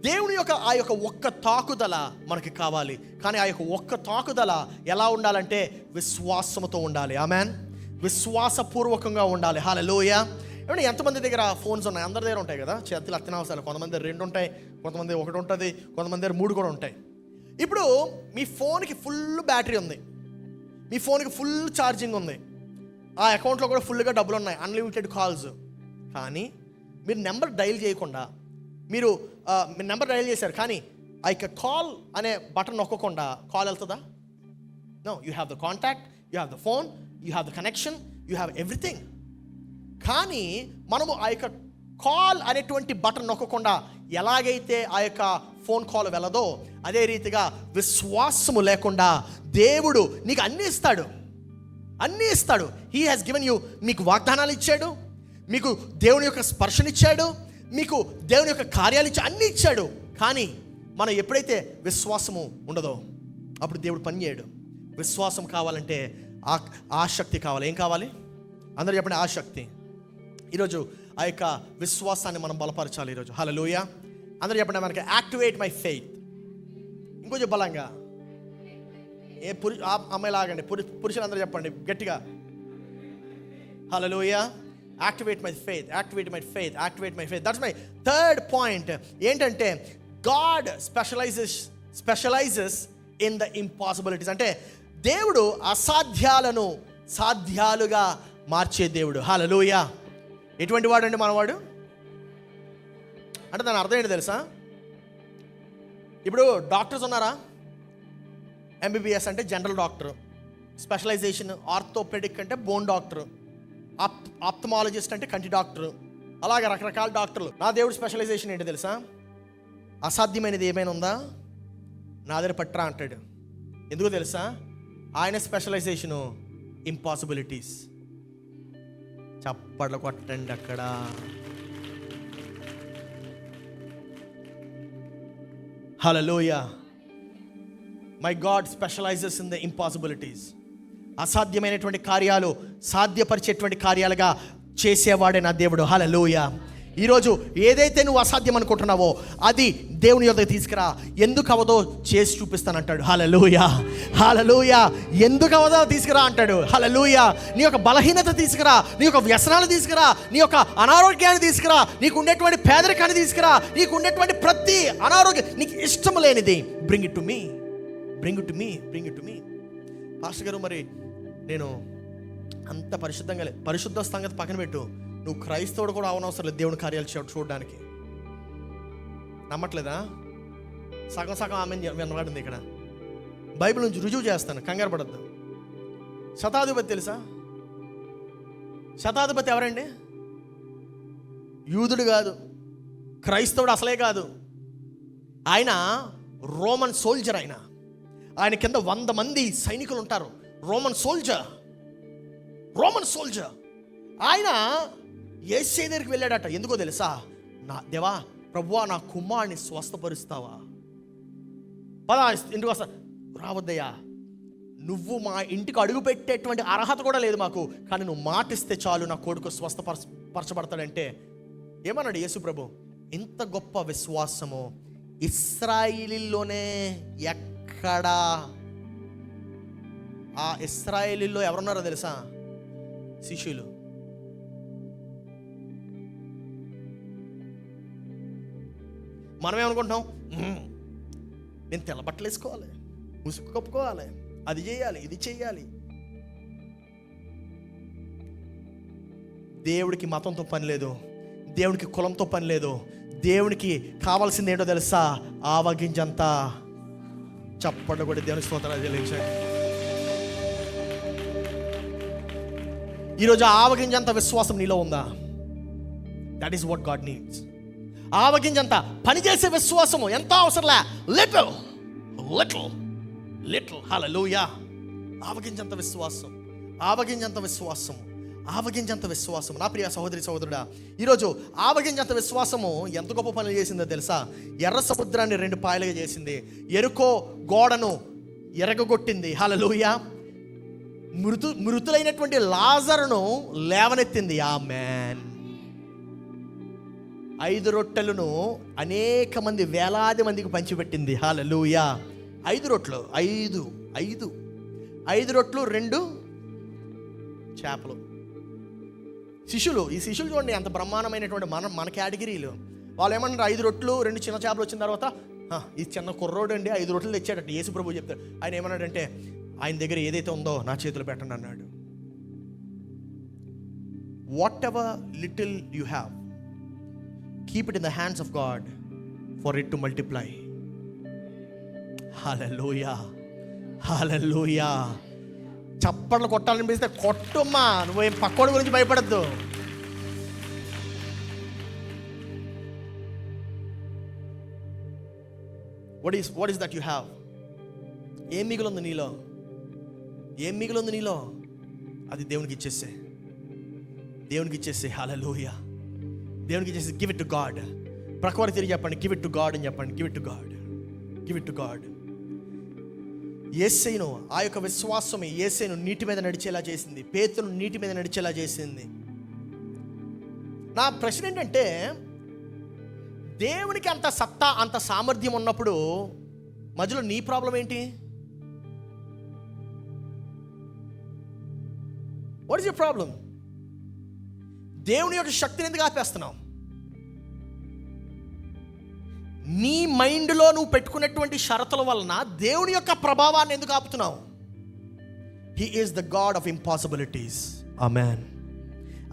దేవుని యొక్క ఆ యొక్క ఒక్క తాకుదల మనకి కావాలి, కానీ ఆ యొక్క ఒక్క తాకుదల ఎలా ఉండాలంటే విశ్వాసముతో ఉండాలి. ఆమేన్. విశ్వాసపూర్వకంగా ఉండాలి. హల్లెలూయా. ఏమంటే ఎంతమంది దగ్గర ఫోన్స్ ఉన్నాయి? అందరి దగ్గర ఉంటాయి కదా, చేతులు అత్యవసరాలు. కొంతమంది 2 ఉంటాయి, కొంతమంది 1 ఉంటుంది, కొంతమంది దగ్గర 3 కూడా ఉంటాయి. ఇప్పుడు మీ ఫోన్కి ఫుల్ బ్యాటరీ ఉంది, మీ ఫోన్కి ఫుల్ ఛార్జింగ్ ఉంది, ఆ అకౌంట్లో కూడా ఫుల్గా డబ్బులు ఉన్నాయి, అన్లిమిటెడ్ కాల్స్. కానీ మీరు నెంబర్ డైల్ చేయకుండా, మీరు నెంబర్ డైల్ చేశారు కానీ ఆ యొక్క కాల్ అనే బటన్ నొక్కకుండా కాల్ వెళ్తుందా? No. You have the contact, you have the phone, you have the connection, you have everything. కానీ మనము ఆ యొక్క కాల్ అనేటువంటి బటన్ నొక్కకుండా ఎలాగైతే ఆ యొక్క ఫోన్ కాల్ వెళ్ళదో, అదే రీతిగా విశ్వాసము లేకుండా దేవుడు నీకు అన్నీ ఇస్తాడు, అన్నీ ఇస్తాడు. He has given you. మీకు వాగ్దానాలు ఇచ్చాడు, మీకు దేవుని యొక్క స్పర్శనిచ్చాడు, మీకు దేవుని యొక్క కార్యాలు ఇచ్చి అన్నీ ఇచ్చాడు. కానీ మనం ఎప్పుడైతే విశ్వాసము ఉండదో అప్పుడు దేవుడు పని చేయడు. విశ్వాసం కావాలంటే ఆసక్తి కావాలి. ఏం కావాలి? అందరూ చెప్పండి, ఆసక్తి. ఈరోజు ఆ యొక్క విశ్వాసాన్ని మనం బలపరచాలి ఈరోజు. హల్లెలూయా. అందరూ చెప్పండి, మనకి యాక్టివేట్ మై ఫెయిత్. ఇంకొంచెం బలంగా. అమ్మాయి లాగండి, పురుషులందరూ చెప్పండి గట్టిగా. Hallelujah. Activate my faith, activate my faith, activate my faith. That's my third point. ఏంటంటే God specialises in the impossibilities. అంటే దేవుడు అసాధ్యాలను సాధ్యాలుగా మార్చే దేవుడు. హల్లెలూయా. ఎటువంటి వాడు అండి మనవాడు? అంటే దాని అర్థం ఏంటి తెలుసా? ఇప్పుడు డాక్టర్స్ ఉన్నారా? ఎంబీబీఎస్ అంటే జనరల్ డాక్టర్, స్పెషలైజేషన్ ఆర్థోపెడిక్ అంటే బోన్ డాక్టర్, ఆప్థమాలజిస్ట్ అంటే కంటి డాక్టర్, అలాగే రకరకాల డాక్టర్లు. నా దేవుడు స్పెషలైజేషన్ ఏంటి తెలుసా? అసాధ్యమైనది ఏమైనా ఉందా నా దగ్గర పట్రా అంటాడు. ఎందుకో తెలుసా? ఆయన స్పెషలైజేషను ఇంపాసిబిలిటీస్. చప్పట్లు కొట్టండి అక్కడ. Hallelujah. My God specialises in the impossibilities. అసాధ్యమైనటువంటి కార్యాలు సాధ్యపరిచేటువంటి కార్యాలుగా చేసేవాడే నా దేవుడు. హల్లెలూయా. ఈరోజు ఏదైతే నువ్వు అసాధ్యం అనుకుంటున్నావో అది దేవుని యొద్దకు తీసుకురా. ఎందుకు అవదో చేసి చూపిస్తానంటాడు. హల్లెలూయా. హల్లెలూయా. ఎందుకు అవదో తీసుకురా అంటాడు. హల్లెలూయా. నీ యొక్క బలహీనత తీసుకురా, నీ యొక్క వ్యసనాలు తీసుకురా, నీ యొక్క అనారోగ్యాన్ని తీసుకురా, నీకు ఉండేటువంటి పేదరికాన్ని తీసుకురా, నీకు ఉండేటువంటి ప్రతి అనారోగ్యం, నీకు ఇష్టం లేనిది bring it to me, bring it to me, bring it to me. Pastor గారు, మరి నేను అంత పరిశుద్ధంగా పరిశుద్ధ సంగతి పక్కన పెట్టు, నువ్వు క్రైస్తవుడు కూడా అవనవసరం లేదు దేవుని కార్యాలు చూడడానికి. నమ్మట్లేదా? సగం సగం ఆమె వినబడింది ఇక్కడ. బైబిల్ నుంచి రుజువు చేస్తాను, కంగారు పడద్దు. శతాధిపతి తెలుసా? శతాధిపతి ఎవరండి? యూదుడు కాదు, క్రైస్తవుడు అసలే కాదు. ఆయన రోమన్ సోల్జర్. ఆయన కింద 100 మంది సైనికులు ఉంటారు. Roman soldier. ఆయన యేసే దగ్గరికి వెళ్ళాడట. ఎందుకో తెలుసా? నా దేవా, ప్రభువా, నా కుమారుని స్వస్థపరుస్తావా? పదా ఇంటికి వస్తా. రావద్దయ్యా, నువ్వు మా ఇంటికి అడుగు పెట్టేటువంటి అర్హత కూడా లేదు మాకు, కానీ నువ్వు మాటిస్తే చాలు నా కొడుకు స్వస్థపరచబడతాడంటే ఏమన్నాడు యేసు ప్రభు? ఇంత గొప్ప విశ్వాసము ఇశ్రాయేలీలోనే ఎక్కడా? ఆ ఇశ్రాయేలీలో ఎవరున్నారో తెలుసా? శిష్యులు. మనమేమనుకుంటున్నాం? నేను తెల్ల బట్టలు వేసుకోవాలి, ముసుగు కప్పుకోవాలి, అది చేయాలి, ఇది చేయాలి. దేవుడికి మతంతో పని లేదు, దేవుడికి కులంతో పని లేదు. దేవునికి కావాల్సింది ఏంటో తెలుసా? ఆవగింజంతా. చప్పట్లు కూడా దేవుని స్తోత్రాలు చెల్లించండి. ఈరోజు ఆవగింజంత విశ్వాసం నీలో ఉందా? That is what God needs. ఆవగింజంత పనిచేసే విశ్వాసము ఎంత అవసరంలే, లిటిల్ లిటిల్ లిటిల్. హల్లెలూయా. ఆవగింజంత విశ్వాసం, ఆవగింజంత విశ్వాసము, ఆవగింజంత విశ్వాసము. నా ప్రియ సహోదరి సహోదరుడా, ఈరోజు ఆవగింజంత విశ్వాసము ఎంత గొప్ప పనులు చేసిందో తెలుసా? ఎర్ర సముద్రాన్ని 2 పాయలుగా చేసింది, ఎరుకో గోడను ఎరగగొట్టింది. హల్లెలూయా. మృతులైనటువంటి లాజరును లేవనెత్తింది. ఆమేన్. 5 రొట్టెలను అనేక మంది, వేలాది మందికి పంచిపెట్టింది. హల్లెలూయా. 5 రొట్టెలు, 5 రొట్టెలు 2 చేపలు. శిష్యులు, ఈ శిష్యులు చూడండి ఎంత బ్రహ్మాండమైనటువంటి మన కేటగిరీలు. వాళ్ళు ఏమన్నారు? 5 రొట్టెలు 2 చిన్న చేపలు వచ్చిన తర్వాత, ఈ చిన్న కుర్రోడు అండి 5 రొట్టెలు తెచ్చాడట. యేసు ప్రభు చెప్తాడు. ఆయన ఏమన్నాడంటే, ఆయన దగ్గర ఏదైతే ఉందో నా చేతులు పెట్టండి అన్నాడు. Whatever little you have, keep it in the hands of God for it to multiply. Hallelujah, hallelujah. చప్పట్లు కొట్టాలనిపిస్తే కొట్టుమ్మా, నువ్వేం పక్కోడి గురించి భయపడద్దు. What is that you have? ఏం మిగులుంది నీలో? ఏం మిగులుంది నీలో? అది దేవునికి ఇచ్చేసే, దేవునికి ఇచ్చేసే. హల్లెలూయా. దేవునికి ఇచ్చేసి గివ్ ఇట్ టు గాడ్. ప్రక్కవారి తిరిగి చెప్పండి, గివ్ ఇట్ టు గాడ్ అని చెప్పండి. Give it to God, give it to God. యేసయ్యను, ఆ యొక్క విశ్వాసమే యేసయ్యను నీటి మీద నడిచేలా చేసింది, పేతురును నీటి మీద నడిచేలా చేసింది. నా ప్రశ్న ఏంటంటే, దేవునికి అంత సత్తా, అంత సామర్థ్యం ఉన్నప్పుడు మధ్యలో నీ ప్రాబ్లం ఏంటి? What is your problem? దేవుని యొక్క శక్తిని ఎందుకు ఆపేస్తున్నావు? నీ మైండ్లో నువ్వు పెట్టుకున్నటువంటి షరతుల వలన దేవుని యొక్క ప్రభావాన్ని ఎందుకు ఆపుతున్నావు? He is the God of impossibilities. Amen.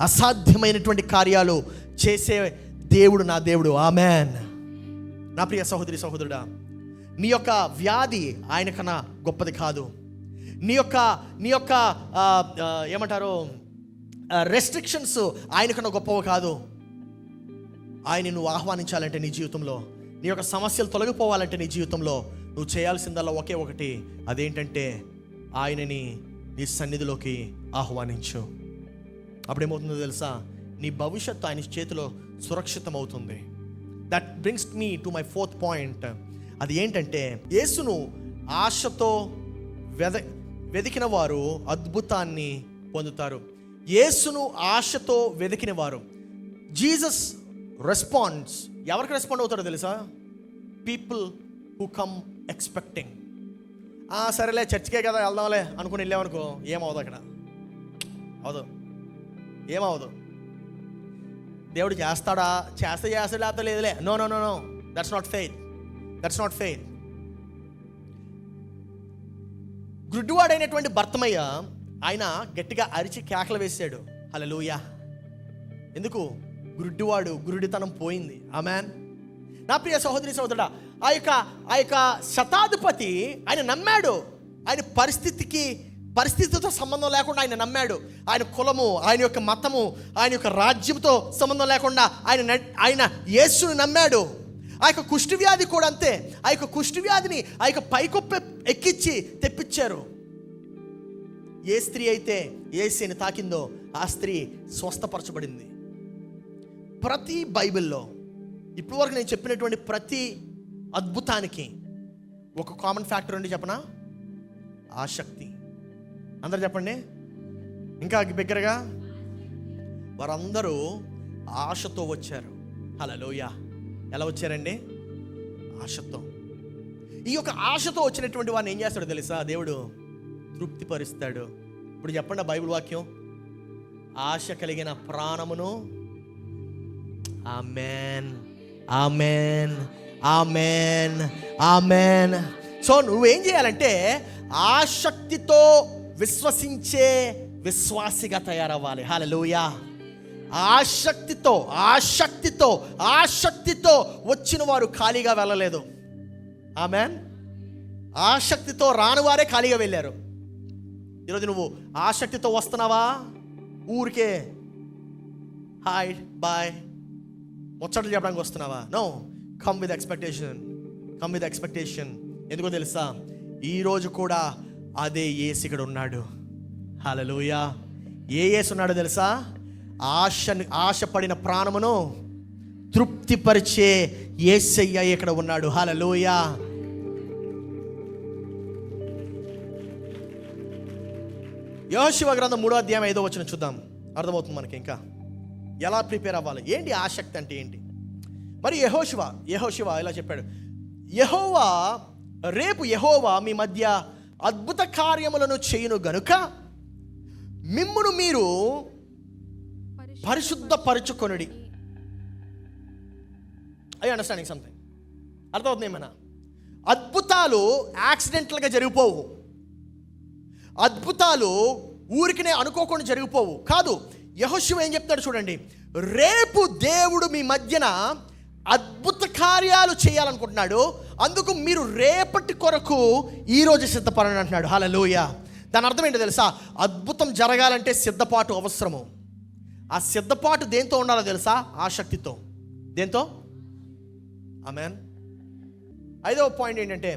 అసాధ్యమైనటువంటి కార్యాలు చేసే దేవుడు నా దేవుడు. ఆమెన్. నా ప్రియ సహోదరి సహోదరుడా, నీ యొక్క వ్యాధి ఆయన కన్నా గొప్పది కాదు. నీ యొక్క ఏమంటారు, రెస్ట్రిక్షన్స్ ఆయన కన్నా గొప్పవి కాదు. ఆయన నువ్వు ఆహ్వానించాలంటే నీ జీవితంలో, నీ యొక్క సమస్యలు తొలగిపోవాలంటే నీ జీవితంలో నువ్వు చేయాల్సిందల్లా ఒకే ఒకటి. అదేంటంటే ఆయనని నీ సన్నిధిలోకి ఆహ్వానించు. అప్పుడేమవుతుందో తెలుసా? నీ భవిష్యత్తు ఆయన చేతిలో సురక్షితమవుతుంది. That brings me to my 4th point. అది ఏంటంటే, యేసును ఆశతో వెదికిన వారు అద్భుతాన్ని పొందుతారు. యేసును ఆశతో వెదికిన వారు, జీసస్ రెస్పాన్స్ ఎవరికి రెస్పాండ్ అవుతాడో తెలుసా? People who come expecting. సరేలే చర్చికే కదా వెళ్దాంలే అనుకుని వెళ్ళామనుకో, ఏమవుదు అక్కడ? అవదు, ఏమవదు. దేవుడు చేస్తాడా? చేస్తాడు, లేకపోతే లేదులే. No no no no, that's not faith. That's not faith. గుడ్డివాడైనటువంటి భర్తమయ్య ఆయన గట్టిగా అరిచి కేకలు వేసాడు. హల్లెలూయా. ఎందుకు? గుడ్డివాడు, గురుడితనం పోయింది. ఆమెన్. నా ప్రియ సహోదరి సహోదరుడా, ఆ యొక్క శతాధిపతి ఆయన నమ్మాడు. ఆయన పరిస్థితితో సంబంధం లేకుండా ఆయన నమ్మాడు. ఆయన కులము, ఆయన యొక్క మతము, ఆయన యొక్క రాజ్యంతో సంబంధం లేకుండా ఆయన యేసుని నమ్మాడు. ఆ యొక్క కుష్ఠవ్యాధి కూడా అంతే. ఆ యొక్క కుష్ఠవ్యాధిని ఆ యొక్క పైకొప్ప ఎక్కించి తెప్పించారు. ఏ స్త్రీ అయితే యేసుని తాకిందో ఆ స్త్రీ స్వస్థపరచబడింది. ప్రతి బైబిల్లో ఇప్పటి వరకు నేను చెప్పినటువంటి ప్రతి అద్భుతానికి ఒక కామన్ ఫ్యాక్టర్ ఉండి చెప్పనా? ఆసక్తి. అందరు చెప్పండి ఇంకా బిగ్గరగా. వారందరూ ఆశతో వచ్చారు. హల్లెలూయా. ఎలా వచ్చారండి? ఆశతో. ఈ యొక్క ఆశతో వచ్చినటువంటి వాడిని ఏం చేస్తాడో తెలుసా? దేవుడు తృప్తిపరుస్తాడు. ఇప్పుడు చెప్పండి ఆ బైబిల్ వాక్యం, ఆశ కలిగిన ప్రాణమును. Amen, amen, amen, amen. So నువ్వేం చేయాలంటే ఆసక్తితో విశ్వసించే విశ్వాసిగా తయారవ్వాలి. హల్లెలూయా. ఆసక్తితో వచ్చిన వారు ఖాళీగా వెళ్ళలేదు. ఆమెన్. ఆసక్తితో రాని వారే ఖాళీగా వెళ్ళారు. ఈరోజు నువ్వు ఆసక్తితో వస్తున్నావా? ఊరికే హాయ్ బాయ్ ముచ్చట్లు చెప్పడానికి వస్తున్నావా? No, come with expectation. Come with expectation. ఎందుకో తెలుసా, ఈరోజు కూడా అదే యేసు ఇక్కడ ఉన్నాడు. హల్లెలూయా. ఏ యేసు ఉన్నాడో తెలుసా? ఆశపడిన ప్రాణమును తృప్తిపరిచే యేసయ్య ఇక్కడ ఉన్నాడు. హల్లెలూయా. యెహోషువ గ్రంథం 3వ అధ్యాయం 5వ వచనం చూద్దాం. అర్థమవుతుంది మనకి ఇంకా ఎలా ప్రిపేర్ అవ్వాలి, ఏంటి ఆసక్తి అంటే ఏంటి. మరి యెహోషువ ఇలా చెప్పాడు, రేపు యెహోవా మీ మధ్య అద్భుత కార్యములను చేయును గనుక మిమ్మును మీరు పరిశుద్ధపరచుకొనుడి. I understanding something? అర్థమవుతుంది ఏమైనా? అద్భుతాలు యాక్సిడెంటల్గా జరిగిపోవు. అద్భుతాలు ఊరికినే అనుకోకుండా జరిగిపోవు. కాదు, యెహోషువ ఏం చెప్తాడు చూడండి, రేపు దేవుడు మీ మధ్యన అద్భుత కార్యాలు చేయాలనుకుంటున్నాడు. అందుకు మీరు రేపటి కొరకు ఈరోజు సిద్ధపడండి అంటున్నాడు. హల్లెలూయా. దాని అర్థం ఏంటో తెలుసా? అద్భుతం జరగాలంటే సిద్ధపాటు అవసరము. ఆ సిద్ధపాటు దేంతో ఉండాలో తెలుసా? ఆసక్తితో. దేంతో? ఆమేన్. 5వ పాయింట్ ఏంటంటే,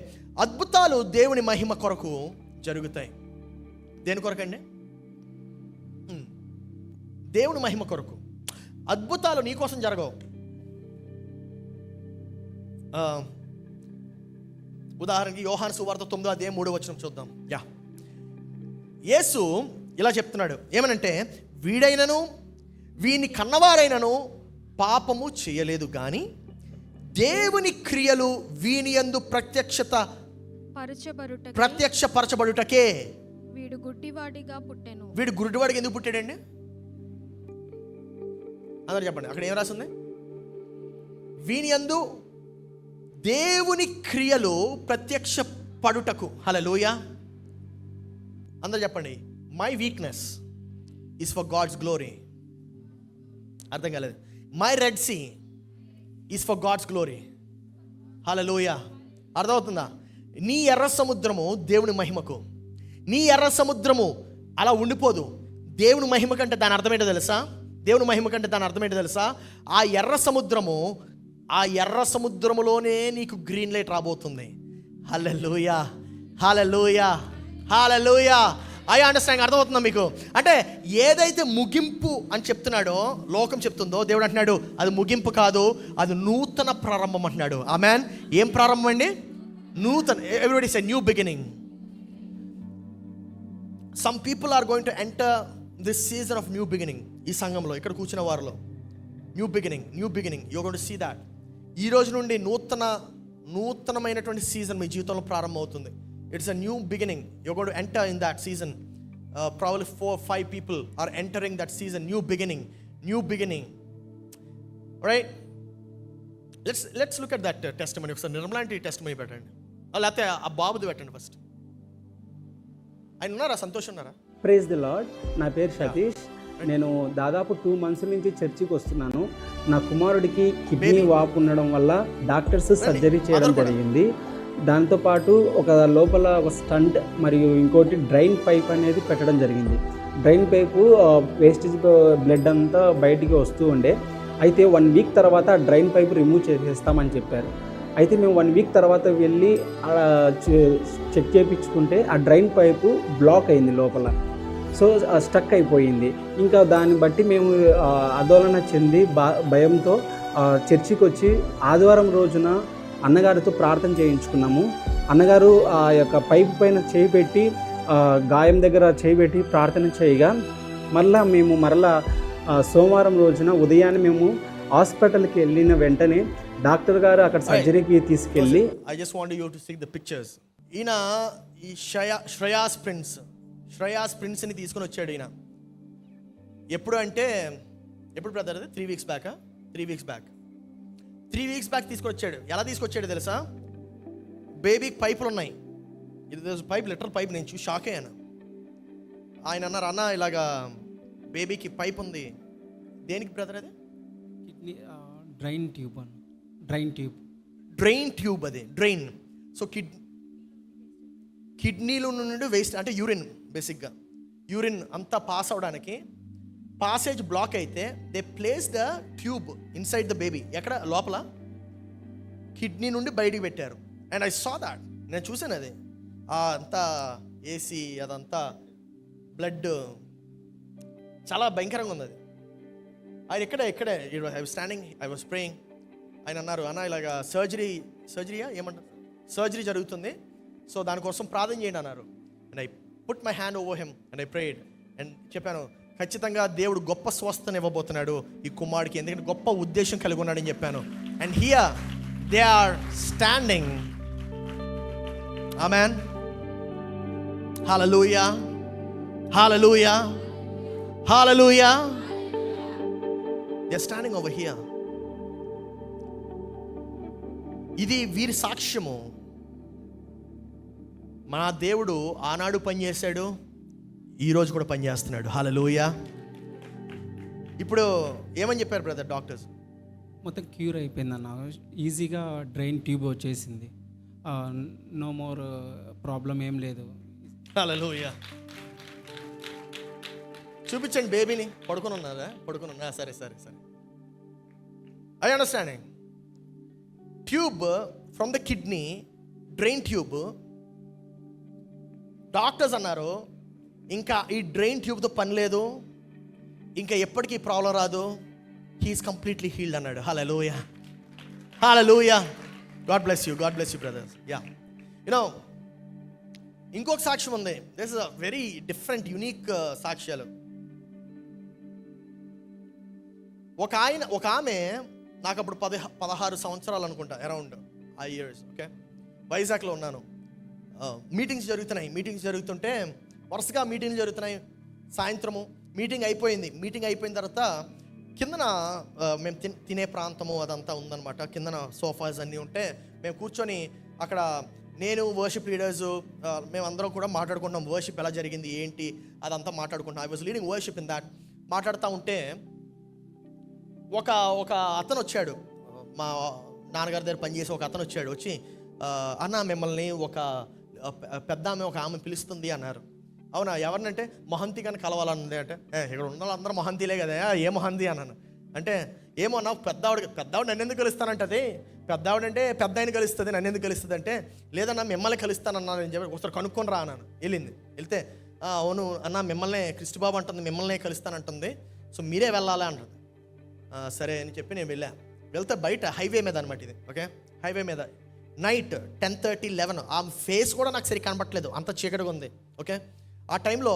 అద్భుతాలు దేవుని మహిమ కొరకు జరుగుతాయి. దేని కొరకండి? దేవుని మహిమ కొరకు. అద్భుతాలు నీ కోసం జరగవు. ఉదాహరణకి యోహాను సువార్త 9వ అధ్యాయం 3వ వచనం చూద్దాం. యేసు ఇలా చెప్తున్నాడు, ఏమనంటే, వీడైనను వీని కన్నవారైనను పాపము చేయలేదు కానీ దేవుని క్రియలు వీని యందు ప్రత్యక్షపరచబడుటకే వీడు గుడ్డివాడిగా పుట్టెను. వీడు గుడ్డివాడిగా ఎందుకు పుట్టాడండి? అందరూ చెప్పండి, అక్కడ ఏం రాసింది? వీని యందు దేవుని క్రియలు ప్రత్యక్షపడుటకు. హల్లెలూయా. అందరూ చెప్పండి, my weakness is for God's glory. అర్థం కాలేదు? My Red Sea is for God's glory. Hallelujah. అర్థమవుతుందా? నీ ఎర్ర సముద్రము దేవుని మహిమకు. నీ ఎర్ర సముద్రము అలా ఉండిపోదు. దేవుని మహిమ కంటే దాని అర్థమేంటో తెలుసా? దేవుని మహిమ కంటే దాని అర్థమేంటో తెలుసా? ఆ ఎర్ర సముద్రములోనే నీకు గ్రీన్ లైట్ రాబోతుంది. Hallelujah, hallelujah, hallelujah. I understanding? అర్థమవుతుందా మీకు? అంటే ఏదైతే ముగింపు అని చెప్తున్నాడో, లోకం చెప్తుందో, దేవుడు అంటున్నాడు అది ముగింపు కాదు, అది నూతన ప్రారంభం అంటున్నాడు. ఆమేన్. ఏం ప్రారంభం అండి? నూతన. Everybody say new beginning. Some people are going to enter this season of new beginning. ఈ సంఘంలో ఇక్కడ కూర్చున్న వారిలో new beginning you going to see that. ఈ రోజు నుండి నూతనమైనటువంటి సీజన్ మీ జీవితంలో ప్రారంభం అవుతుంది. It's a new beginning. You're going to enter in that season. Probably 4 or 5 people are entering that season. New beginning. Right? Let's look at that testimony. ఒకసారి నిర్మలాంటి testimony పెట్టండి. లేకపోతే ఆ బాబుది పెట్టండి ఫస్ట్. ఆయన ఉన్నారా? సంతోషం ఉన్నారా? Praise the Lord. నా పేరు సతీష్. నేను దాదాపు 2 months నుంచి చర్చికి వస్తున్నాను. నా కుమారుడికి కిడ్నీ వాపు ఉండడం వల్ల డాక్టర్స్ సర్జరీ చేయడం జరిగింది. దాంతోపాటు ఒక లోపల ఒక స్టంట్ మరియు ఇంకోటి డ్రైన్ పైప్ అనేది పెట్టడం జరిగింది. డ్రైన్ పైపు వేస్టేజ్ బ్లడ్ అంతా బయటికి వస్తూ ఉండే. అయితే 1 week తర్వాత డ్రైన్ పైపు రిమూవ్ చేసేస్తామని చెప్పారు. అయితే మేము 1 week తర్వాత వెళ్ళి చెక్ చేయించుకుంటే ఆ డ్రైన్ పైపు బ్లాక్ అయింది లోపల. సో స్టక్ అయిపోయింది. ఇంకా దాన్ని బట్టి మేము ఆందోళన చెంది భయంతో చర్చికి వచ్చి ఆదివారం రోజున అన్నగారితో ప్రార్థన చేయించుకున్నాము. అన్నగారు ఆ యొక్క పైపు పైన చేయి పెట్టి గాయం దగ్గర చేయి పెట్టి ప్రార్థన చేయగా మేము సోమవారం రోజున ఉదయాన్నే మేము హాస్పిటల్కి వెళ్ళిన వెంటనే డాక్టర్ గారు అక్కడ సర్జరీకి తీసుకెళ్ళి I just want you to see the pictures. ఈయన ఈ శ్రేయాస్ ప్రిన్స్ని తీసుకొని వచ్చాడు. ఈయన ఎప్పుడు brother? 3 weeks back. 3 weeks back తీసుకొచ్చాడు. ఎలా తీసుకొచ్చాడు తెలుసా? బేబీకి పైపులు ఉన్నాయి. ఇది పైప్, లిటరల్ పైప్. నేను చూసి షాక్ అయ్యాను. ఆయన అన్నారు, అన్న ఇలాగా బేబీకి పైప్ ఉంది. దేనికి బ్రదర్ అది? Kidney drain tube. అది డ్రైన్. సో కిడ్నీలో నుండి వేస్ట్ అంటే యూరిన్, బేసిక్గా యూరిన్ అంతా పాస్ అవడానికి పాసేజ్ బ్లాక్ అయితే they place the tube inside the baby. ఎక్కడ? లోపల కిడ్నీ నుండి బయటికి పెట్టారు. అండ్ ఐ సా దాట్, నేను చూశాను అది. అంతా ఏసీ, అదంతా బ్లడ్, చాలా భయంకరంగా ఉంది అది. ఆయన ఇక్కడే I was standing, I was praying. ఆయన అన్నారు, అన్న ఇలాగా సర్జరీయా ఏమంటారు, సర్జరీ జరుగుతుంది, సో దానికోసం ప్రార్థన చేయండి అన్నారు. And I put my hand over him and I prayed. And చెప్పాను, ఖచ్చితంగా దేవుడు గొప్ప స్వస్థను ఇవ్వబోతున్నాడు ఈ కుమారుడికి, ఎందుకంటే గొప్ప ఉద్దేశం కలిగి ఉన్నాడని చెప్పాను. And here they are standing. Amen. Hallelujah, hallelujah, hallelujah. They are standing over here. ఇది వీరి సాక్ష్యము. మన దేవుడు ఆనాడు పనిచేశాడు, ఈరోజు కూడా పనిచేస్తున్నాడు. హల్లెలూయా. ఇప్పుడు ఏమని చెప్పారు బ్రదర్ డాక్టర్స్? మొత్తం క్యూర్ అయిపోయిందన్న, ఈజీగా డ్రైన్ ట్యూబ్ వచ్చేసింది, నో మోర్ ప్రాబ్లం ఏం లేదు. హల్లెలూయా. చూపించండి బేబీని. పడుకుని ఉన్నా. సరే. I understanding. Tube from the kidney, drain tube. Doctors అన్నారు ఇంకా ఈ డ్రైన్ ట్యూబ్తో పని లేదు, ఇంకా ఎప్పటికీ ప్రాబ్లం రాదు, హీఈస్ కంప్లీట్లీ హీల్డ్ అన్నాడు. Hallelujah, hallelujah. God bless you brothers. Yeah, you know ఇంకొక సాక్ష్యం ఉంది. This is a very different unique సాక్ష్యాలు. ఒక ఆమె నాకు అప్పుడు 16 సంవత్సరాలు అనుకుంటా, అరౌండ్ ఆ ఇయర్స్. ఓకే, వైజాగ్లో ఉన్నాను. మీటింగ్స్ జరుగుతుంటే వరుసగా మీటింగ్లు జరుగుతున్నాయి. సాయంత్రము మీటింగ్ అయిపోయిన తర్వాత కిందన మేము తినే ప్రాంతము అదంతా ఉందన్నమాట. కిందన సోఫాస్ అన్నీ ఉంటే మేము కూర్చొని అక్కడ నేను, వర్షిప్ లీడర్స్, మేమందరం కూడా మాట్లాడుకుంటాం. వర్షిప్ ఎలా జరిగింది ఏంటి అదంతా మాట్లాడుకుంటాం. I was leading worship in that. మాట్లాడుతూ ఉంటే ఒక అతను వచ్చాడు, మా నాన్నగారి దగ్గర పనిచేసి ఒక అతను వచ్చాడు. వచ్చి, అన్న మిమ్మల్ని ఒక పెద్ద ఆమె పిలుస్తుంది అన్నారు. అవునా, ఎవరినంటే మహంతి కానీ కలవాలన్నది. అంటే ఇక్కడ ఉన్న వాళ్ళందరూ మహంతిలే కదా, ఏ మహంతి అన్నాను. అంటే ఏమో నాకు పెద్దవాడు నన్ను ఎందుకు కలుస్తానంటది, పెద్దవాడంటే పెద్ద ఆయన కలుస్తుంది, నన్ను ఎందుకు కలుస్తుంది అంటే, లేదన్నా మిమ్మల్ని కలుస్తానన్నాను అని చెప్పి ఒకసారి కనుక్కొని రా అన్నాను. వెళ్తే అవును అన్న మిమ్మల్ని క్రిస్టిబాబు అంటుంది, మిమ్మల్ని కలుస్తానంటుంది, సో మీరే వెళ్ళాలి అంటుంది. సరే అని చెప్పి నేను వెళ్తే బయట హైవే మీద అనమాట ఇది. ఓకే, హైవే మీద నైట్ 10:30, 11. ఆమె ఫేస్ కూడా నాకు సరిగ్గా కనపట్లేదు, అంత చీకటిగా ఉంది. ఓకే, ఆ టైంలో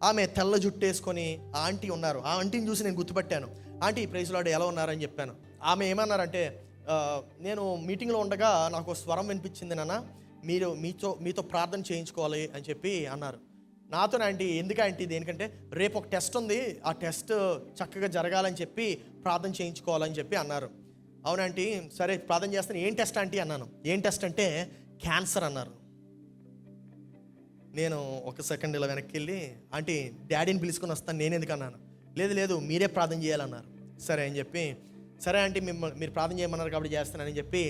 ఆమె తెల్ల జుట్టు వేసుకొని ఆ ఆంటీ ఉన్నారు. ఆ ఆంటీని చూసి నేను గుర్తుపట్టాను. ఆంటీ ప్రైజ్ లార్డ్ ఎలా ఉన్నారని చెప్పాను. ఆమె ఏమన్నారంటే, నేను మీటింగ్లో ఉండగా నాకు స్వరం వినిపించింది నాన్న, మీతో ప్రార్థన చేయించుకోవాలి అని చెప్పి అన్నారు. నాతో ఆంటీ ఎందుకు ఆంటీ, దేనికంటే రేపు ఒక టెస్ట్ ఉంది, ఆ టెస్ట్ చక్కగా జరగాలని చెప్పి ప్రార్థన చేయించుకోవాలని చెప్పి అన్నారు. అవునంటీ, సరే ప్రార్థన చేస్తాను. ఏం టెస్ట్ ఆంటీ అన్నాను. ఏం టెస్ట్ అంటే క్యాన్సర్ అన్నారు. నేను ఒక సెకండ్ ఇలా వెనక్కి వెళ్ళి, ఆంటీ డాడీని పిలుచుకొని వస్తాను నేను ఎందుకు అన్నాను. లేదు మీరే ప్రార్థన చేయాలన్నారు. సరే అని చెప్పి, సరే ఆంటీ మీరు ప్రార్థన చేయమన్నారు కాబట్టి చేస్తానని చెప్పి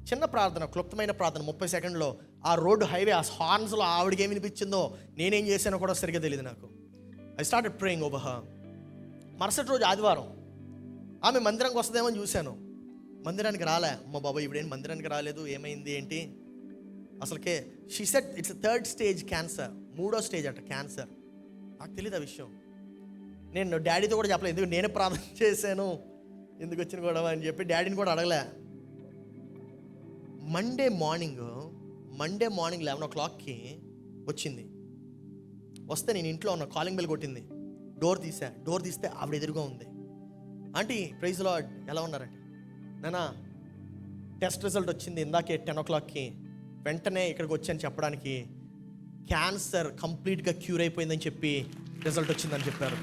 చిన్న ప్రార్థన, క్లుప్తమైన ప్రార్థన 30 సెకండ్లో ఆ రోడ్డు హైవే, ఆ హార్న్స్లో ఆవిడకి ఏమి వినిపించిందో నేనేం చేశానో కూడా సరిగ్గా తెలియదు నాకు. I started praying over her. మరుసటి రోజు ఆదివారం ఆమె మందిరానికి వస్తుందేమో అని చూశాను. మందిరానికి రాలే. అమ్మ బాబా ఇవిడేం మందిరానికి రాలేదు, ఏమైంది ఏంటి అసలుకే. She said it's 3rd stage cancer, 3వ స్టేజ్ అంట క్యాన్సర్. నాకు తెలియదు ఆ విషయం. నేను డాడీతో కూడా చెప్పలేదు, ఎందుకు నేనే ప్రార్థన చేశాను, ఎందుకు వచ్చిన గొడవ అని చెప్పి డాడీని కూడా అడగలే. మండే మార్నింగ్ 11 o'clockకి వచ్చింది. వస్తే నేను ఇంట్లో ఉన్న, కాలింగ్ బెల్ కొట్టింది. డోర్ తీస్తే ఆవిడ ఎదురుగా ఉంది. ఆంటీ ప్రైజ్ లార్డ్ ఎలా ఉన్నారంటే, నానా టెస్ట్ రిజల్ట్ వచ్చింది ఇందాకే 10 o'clockకి, వెంటనే ఇక్కడికి వచ్చాను చెప్పడానికి, క్యాన్సర్ కంప్లీట్గా క్యూర్ అయిపోయిందని చెప్పి రిజల్ట్ వచ్చిందని చెప్పారు.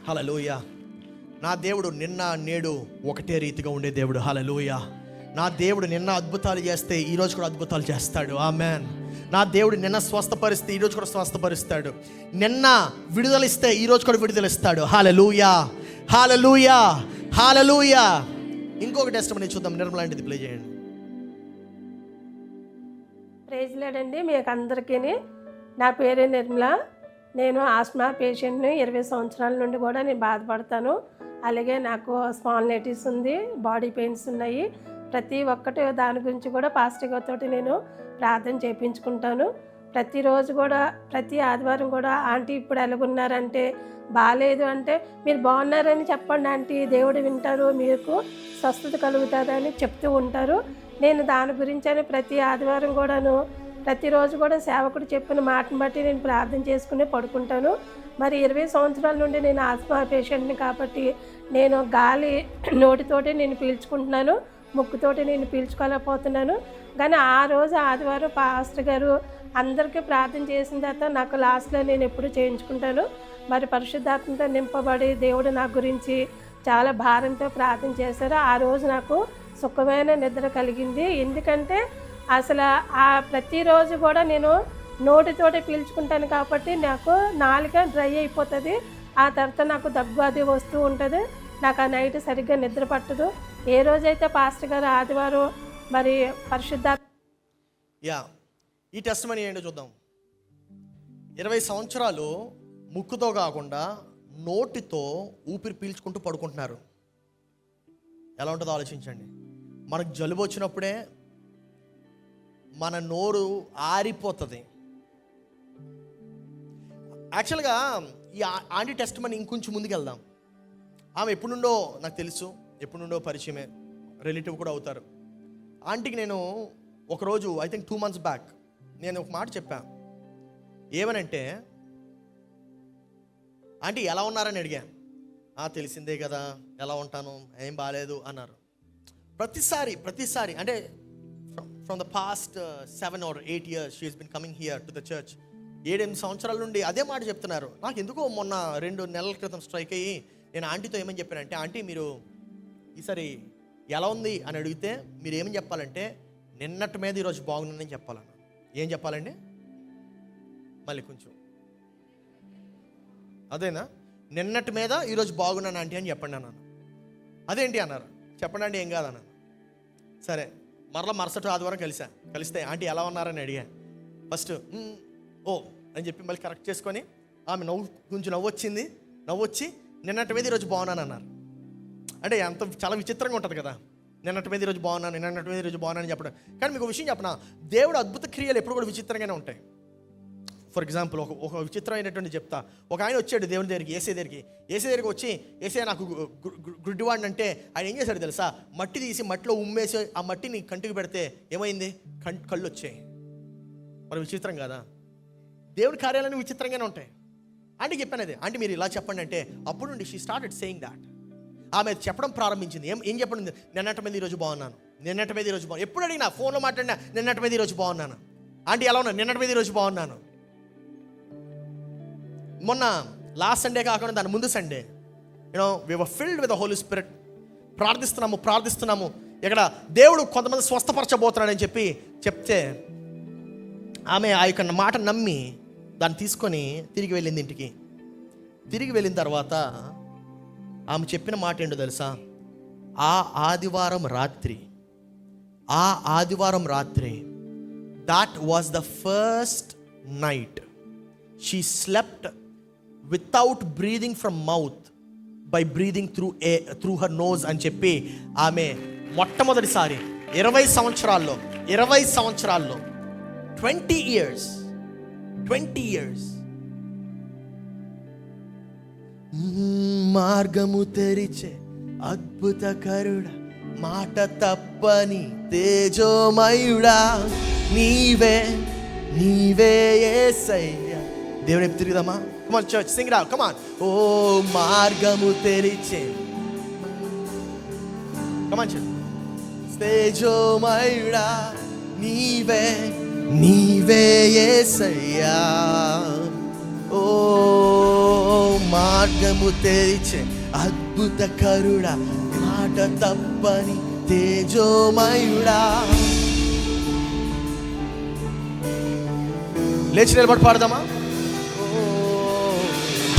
హల్లెలూయా. నా దేవుడు నిన్న నేడు ఒకటే రీతిగా ఉండే దేవుడు. హల్లెలూయా. నా దేవుడు నిన్న అద్భుతాలు చేస్తే ఈరోజు కూడా అద్భుతాలు చేస్తాడు. ఆమేన్. నా దేవుడు నిన్న స్వస్థపరిస్తే ఈరోజు కూడా స్వస్థపరుస్తాడు. నిన్న విడుదలిస్తే ఈరోజు కూడా విడుదలిస్తాడు. హల్లెలూయా, హల్లెలూయా, హల్లెలూయా. ఇంకొక టెస్టిమనీ చూద్దాం. నిర్మలాంటిది ప్లే చేయండి. ప్రైజ్ లార్డ్ అండి మీకు అందరికీ. నా పేరే నిర్మల. నేను ఆస్మా పేషెంట్ని 20 సంవత్సరాల నుండి కూడా నేను బాధపడతాను. అలాగే నాకు స్పాండిలైటిస్ ఉంది, బాడీ పెయిన్స్ ఉన్నాయి. ప్రతి ఒక్కటి దాని గురించి కూడా పాస్టర్ గారితో నేను ప్రార్థన చేయించుకుంటాను. ప్రతిరోజు కూడా ప్రతి ఆదివారం కూడా ఆంటీ ఇప్పుడు ఎలాగున్నారంటే బాగాలేదు అంటే మీరు బాగున్నారని చెప్పండి ఆంటీ, దేవుడు వింటారు, మీకు స్వస్థత కలుగుతుందని చెప్తూ ఉంటారు. నేను దాని గురించి ప్రతి ఆదివారం కూడాను ప్రతిరోజు కూడా సేవకుడు చెప్పిన మాటను బట్టి నేను ప్రార్థన చేసుకుని పడుకుంటాను. మరి 20 సంవత్సరాల నుండి నేను ఆస్మా పేషెంట్ని కాబట్టి నేను గాలి నోటితోటి నేను పీల్చుకుంటున్నాను, ముక్కుతోటి నేను పీల్చుకోలేకపోతున్నాను. కానీ ఆ రోజు ఆదివారం పాస్టర్ గారు అందరికీ ప్రార్థన చేసిన తర్వాత నాకు లాస్ట్లో నేను ఎప్పుడు చేయించుకుంటాను. మరి పరిశుద్ధాత్మతో నింపబడి దేవుడు నా గురించి చాలా భారంతో ప్రార్థన చేశారు. ఆ రోజు నాకు సుఖమైన నిద్ర కలిగింది. ఎందుకంటే అసలు ఆ ప్రతిరోజు కూడా నేను నోటితోటి పీల్చుకుంటాను కాబట్టి నాకు నాలుక డ్రై అయిపోతుంది. ఆ తర్వాత నాకు దగ్గు అది వస్తూ ఉంటుంది. నాకు ఆ నైట్ సరిగ్గా నిద్ర పట్టదు. ఏ రోజైతే పాస్టర్ గారు ఆదివారం మరి ఈ టెస్ట్ మనీ ఏంటో చూద్దాం. 20 సంవత్సరాలు ముక్కుతో కాకుండా నోటితో ఊపిరి పీల్చుకుంటూ పడుకుంటున్నారు. ఎలా ఉంటుందో ఆలోచించండి. మనకు జలుబు వచ్చినప్పుడే మన నోరు ఆరిపోతుంది. యాక్చువల్గా ఈ ఆంటీ టెస్ట్ మనీ ఇంకొంచెం ముందుకు వెళ్దాం. ఆమె ఎప్పుడు నుండో నాకు తెలుసు, ఎప్పుడు నుండో పరిచయమే, రిలేటివ్ కూడా అవుతారు. ఆంటీకి నేను ఒకరోజు ఐ థింక్ 2 months బ్యాక్ నేను ఒక మాట చెప్పాను. ఏమనంటే, ఆంటీ ఎలా ఉన్నారని అడిగాను. తెలిసిందే కదా ఎలా ఉంటాను, ఏం బాగాలేదు అన్నారు. ప్రతిసారి అంటే from the past 7 or 8 years she has been coming here to the church. 7-8 సంవత్సరాల నుండి అదే మాట చెప్తున్నారు. నాకు ఎందుకో మొన్న 2 నెలల క్రితం స్ట్రైక్ అయ్యి నేను ఆంటీతో ఏమని చెప్పానంటే, ఆంటీ మీరు ఈసారి ఎలా ఉంది అని అడిగితే మీరు ఏమని చెప్పాలంటే, నిన్నటి మీద ఈరోజు బాగుందని చెప్పాలన్న. ఏం చెప్పాలండి? మళ్ళీ కొంచెం అదేనా, నిన్నటి మీద ఈరోజు బాగున్నాను ఆంటీ అని చెప్పండి అన్నాను. అదేంటి అన్నారు. చెప్పండి ఆంటీ, ఏం కాదన్నాను. సరే, మరుసటి ఆదివారం కలిస్తే ఆంటీ ఎలా ఉన్నారని అడిగా. ఫస్ట్ ఓ అని చెప్పి మళ్ళీ కరెక్ట్ చేసుకొని ఆమె కొంచెం నవ్వొచ్చి నిన్నటి మీద ఈరోజు బాగున్నాను అన్నారు. అంటే చాలా విచిత్రంగా ఉంటుంది కదా, నిన్నటి మీద ఈరోజు బాగున్నాను అని చెప్పడం. కానీ మీకు విషయం చెప్పనా, దేవుడు అద్భుత క్రియలు ఎప్పుడు కూడా విచిత్రంగానే ఉంటాయి. ఫర్ ఎగ్జాంపుల్ ఒక విచిత్రమైనటువంటి చెప్తా. ఒక ఆయన వచ్చాడు దేవుని దగ్గరికి, ఏసే దగ్గరికి వచ్చి, ఏసే నాకు గుడ్డివాడిని అంటే ఆయన ఏం చేశాడు తెలుసా? మట్టి తీసి మట్టిలో ఉమ్మేసి ఆ మట్టిని కంటికి పెడితే ఏమైంది? కళ్ళు వచ్చాయి. మరి విచిత్రం కదా? దేవుడి కార్యాలన్నీ విచిత్రంగానే ఉంటాయి. ఆంటీ చెప్పాను అదే, ఆంటీ మీరు ఇలా చెప్పండి అంటే అప్పుడు నుండి షీ స్టార్టెడ్ సేయింగ్ దాట్. ఆమె చెప్పడం ప్రారంభించింది. ఏం చెప్పండి? నిన్నటి మీద ఈరోజు బాగున్నాను. ఎప్పుడు అడిగినా, ఫోన్లో మాట్లాడినా నిన్నటి మీద ఈరోజు బాగున్నాను. ఆంటీ ఎలా ఉన్నాను? నిన్నటి మీద ఈరోజు బాగున్నాను. మొన్న లాస్ట్ సండే కాకుండా దాని ముందు Sunday we were filled with the Holy Spirit. ప్రార్థిస్తున్నాము. ఇక్కడ దేవుడు కొంతమంది స్వస్థపరచబోతున్నాడని చెప్తే ఆమె ఆ యొక్క మాట నమ్మి దాన్ని తీసుకొని తిరిగి వెళ్ళింది ఇంటికి. తిరిగి వెళ్ళిన తర్వాత ఆమె చెప్పిన మాట ఏంటో తెలుసా? ఆ ఆదివారం రాత్రి that was the first night she slept without breathing from mouth, by breathing through her nose అని చెప్పి ఆమె మొట్టమొదటిసారి 20 సంవత్సరాల్లో 20 years మార్గము తెరిచే అద్భుతకరుడ, మాట తప్పని తేజోమయుడా, నీవే యేసయ్యా. దేవుని వైపు తిరుగుదామా? Come on church, sing it out, come on. ఓ మార్గము తెరిచే, come on church. తేజోమయుడా, నీవే యేసయ్యా. ఓ మార్గము తెరిచే అద్భుతకరుడా, మాట తప్పని తేజోమయుడా. లేచి నిలబడి పాడదామా? ఓ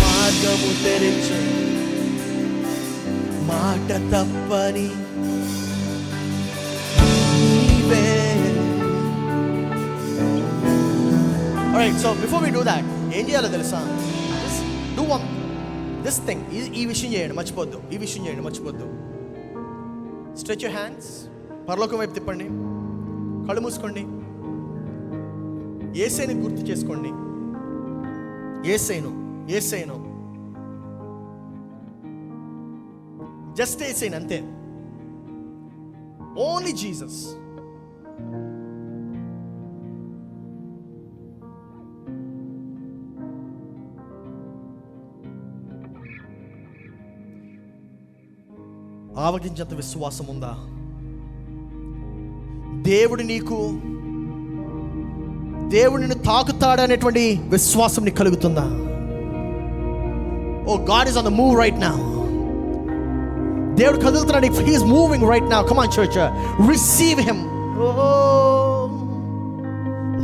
మార్గము తెరిచే మాట తప్పని నీవే. Alright, so before we do that, ఏం చేయాలో తెలుసా? Do one this thing. ఈ విషయం చేయండి, మర్చిపోద్దు. ఈ విషయం చేయండి, మర్చిపోద్దు. స్ట్రెచ్ యువర్ హ్యాండ్స్, పరలోకం వైపు తిప్పండి, కళ్ళు మూసుకోండి. యేసయ్యని గుర్తు చేసుకోండి. యేసయ్యను జస్ట్ యేసయ్యను, అంతే. Only Jesus. ఆవగించంత విశ్వాసం ఉందా? దేవుడు నిన్ను తాకుతాడనేటువంటి విశ్వాసం నీకు కలుగుతుందా? Oh God is on the move right now. దేవుడు కదులుతున్నాడు. He is moving right now. Come on church, receive him.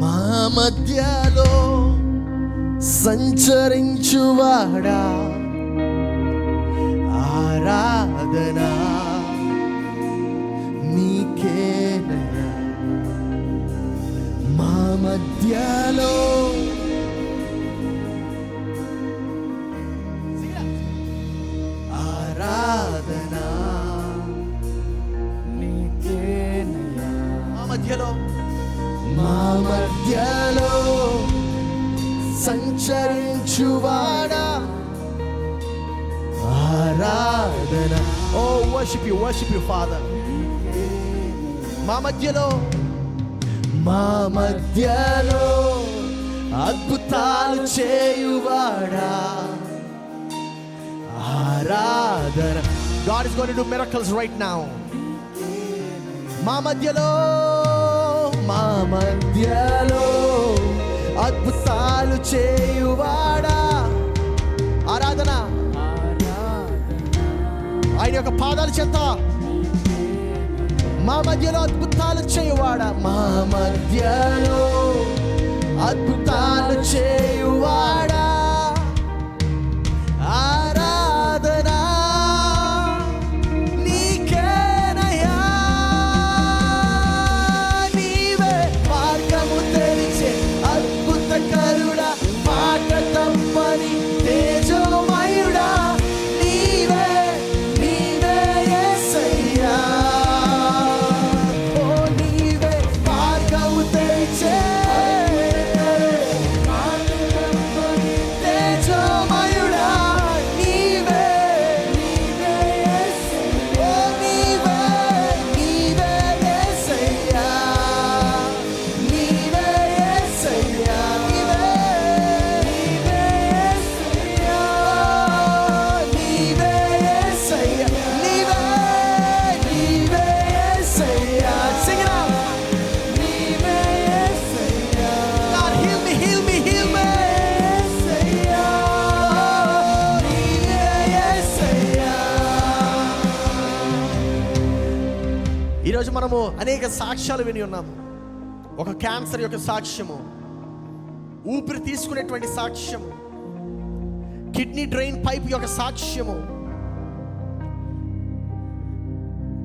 మా మధ్యలో సంచరించువాడా, ఆరాధన నీకేనయ్యా. మా మధ్యలో ఆరాధన నీకేనయ్యా. మా మధ్యలో సంచరించువాడా, ఆరాధన. ఓ వర్షిప్ యు ఫాదర్. మా మధ్యలో అద్భుతాలు చేయువాడా, ఆరాధన. God is going to do miracles right now. మా మధ్యలో అద్భుతాలు చేయువాడా, ఆరాధన. ఆయన యొక్క పాదాల చెంత మా మధ్యలో అద్భుతాలు చేయువాడా, మా మధ్యలో అద్భుతాలు చేయువాడా, ఆరాధన నీకేనయ్యా. నీవే మార్గము తెరిచే అద్భుతకరుడా, మాట తప్పని తేజోమయుడా, ఈరోజు మనము అనేక సాక్ష్యాలు విని ఉన్నాము. ఒక క్యాన్సర్ యొక్క సాక్ష్యము, ఊపిరి తీసుకునేటువంటి సాక్ష్యము, కిడ్నీ డ్రైన్ పైప్ యొక్క సాక్ష్యము.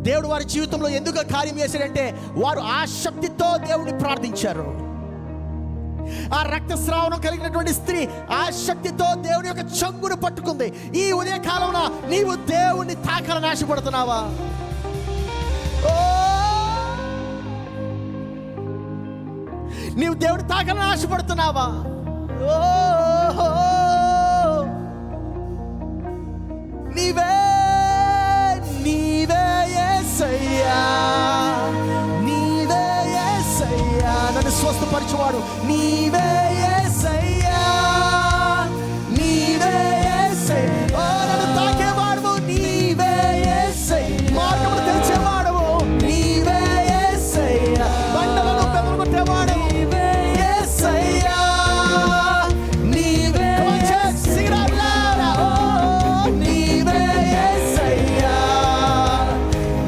దేవుడు వారి జీవితంలో ఎందుకు కార్యం చేశాడంటే వారు ఆ శక్తితో దేవుడిని ప్రార్థించారు. ఆ రక్తస్రావణం కలిగినటువంటి స్త్రీ ఆ శక్తితో దేవుని యొక్క చంగును పట్టుకుంది. ఈ ఉదయ కాలంలో నీవు దేవుణ్ణి తాకాలని ఆశపడుతున్నావా? నీవు దేవుడు తాకాలని ఆశపడుతున్నావా? నీవే యేసయ్యా, నీవే యేసయ్యా, నన్ను స్వస్థపరచువాడు నీవే యేసయ్యా, నీవే యేసయ్యా, నన్ను తాకేవాడు నీవే యేసయ్యా, మార్గమును తెరిచేవాడు నీవే యేసయ్యా, బండలను బెదరగొట్టేవాడు నీవే యేసయ్యా, నీవే యేసయ్యా, నీవే యేసయ్యా,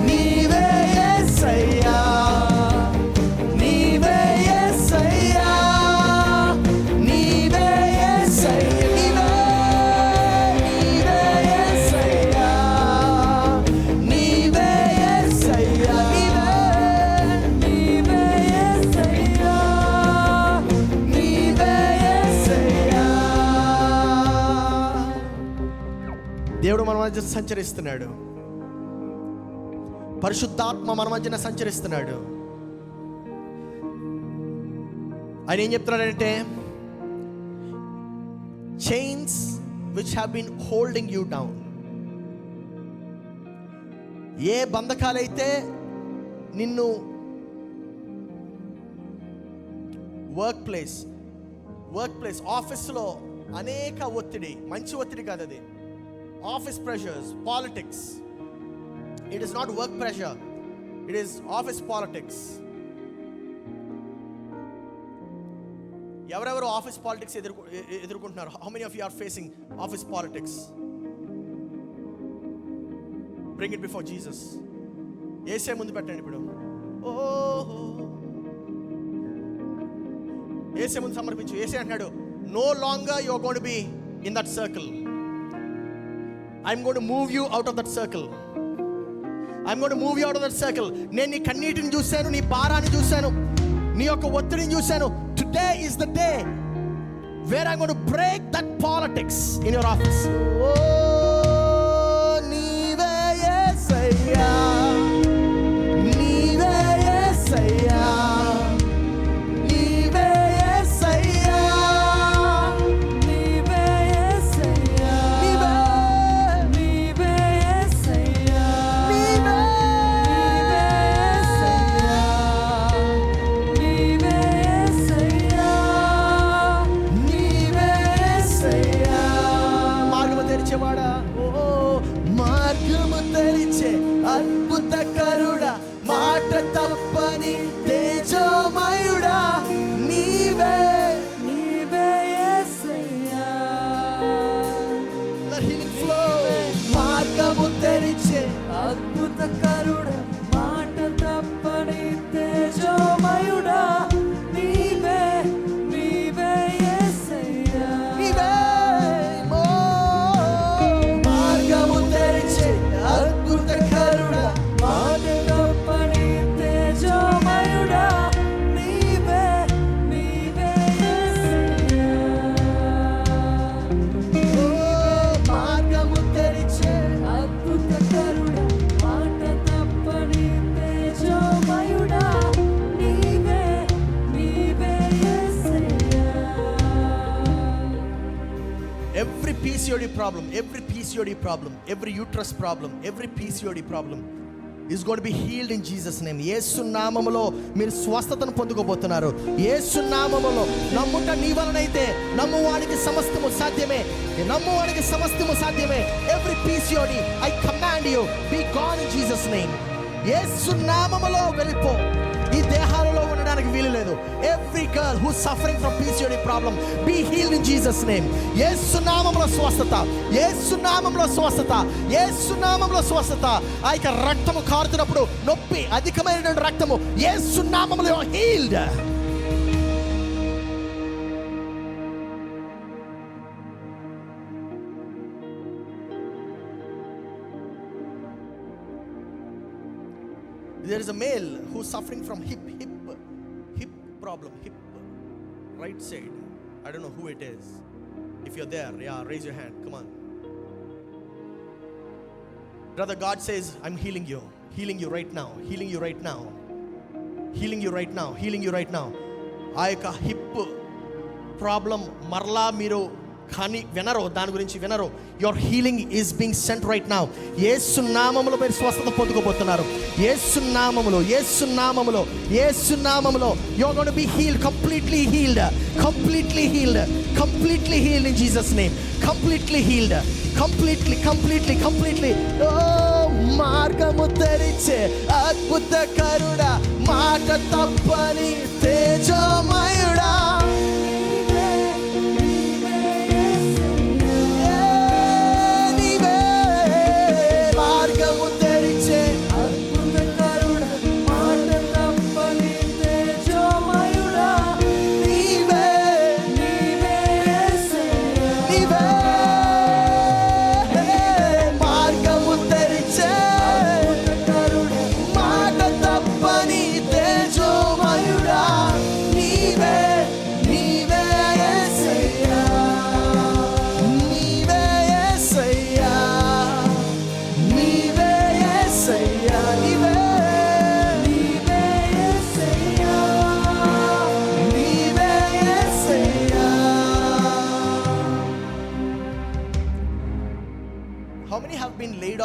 నీవే యేసయ్యా, నీవే యేసయ్యా, సంచరిస్తున్నాడు. పరిశుద్ధాత్మ మన మధ్యన సంచరిస్తున్నాడు. ఆయన ఏం చెప్తున్నాడంటే, chains which have been holding you down, ఏ బంధకాలైతే నిన్ను వర్క్ ప్లేస్ ఆఫీస్లో అనేక ఒత్తిడి, మంచి ఒత్తిడి కాదు అది, office pressures, politics. It is not work pressure, it is office politics. ఎవరెవరు ఆఫీస్ పాలిటిక్స్ ఎదుర్కొంటున్నారు? How many of you are facing office politics? Bring it before Jesus. యేసే ముందు పెట్టండి ఇప్పుడు. ఓహో, యేసే ముందు సమర్పించు. యేసే అంటున్నాడు, no longer you are going to be in that circle. I'm going to move you out of that circle. I'm going to move you out of that circle. నేను నీ కన్నీటిని చూశాను, నీ భారాన్ని చూశాను, నీ యొక్క ఒత్తిడిని చూశాను. Today is the day where I'm going to break that politics in your office. మార్గము తెరిచే అద్భుతకరుడా, మాట తప్పని తేజోమయుడా, నీవే నీవే యేసయ్యా. The healing flow. మార్గము తెరిచే అద్భుతకరుడా, మాట తప్పని తేజోమయుడా, నీవే నీవే యేసయ్యా. నీవే PCOD problem, every PCOD problem, every uterus problem, every PCOD problem is going to be healed in Jesus name. యేసు నామములో మీరు స్వస్థతను పొందుకోబోతున్నారు. యేసు నామములో నమ్ముట నీ వలనైతే నమ్మువానికి సమస్తము సాధ్యమే. నమ్మువానికి సమస్తము సాధ్యమే. Every PCOD I command you be gone in Jesus name. యేసు నామములో వెళ్ళిపో. ఈ దేహాలలో ఉండడానికి వీలు లేదు. Every girl who suffering from PCOD problem be healed in Jesus name. యేసు నామములో స్వస్థత, యేసు నామములో స్వస్థత, యేసు నామములో స్వస్థత. ఆ యొక్క రక్తము కారుతున్నప్పుడు నొప్పి, అధికమైన రక్తము, యేసు నామములో healed. There is a male who's suffering from hip problem, hip right side. I don't know who it is. If you're there, yeah, raise your hand. Come on. Brother, God says, I'm healing you right now, healing you right now, healing you right now, healing you right now. ఆ యొక్క hip problem మరలా మీరు కానీ వినరో, దాని గురించి వినరో. Your healing is being sent right now. యేసు నామములో మీరు స్వస్థత పొందుకోబోతున్నారు. యేసు నామములో, యేసు నామములో, యేసు నామములో you are going to be healed, completely healed, completely healed, completely healed in Jesus name. Completely healed, completely completely completely. ఓ మార్గము తెరిచే అద్భుతకరుడా, మాట తప్పని తేజోమయుడా,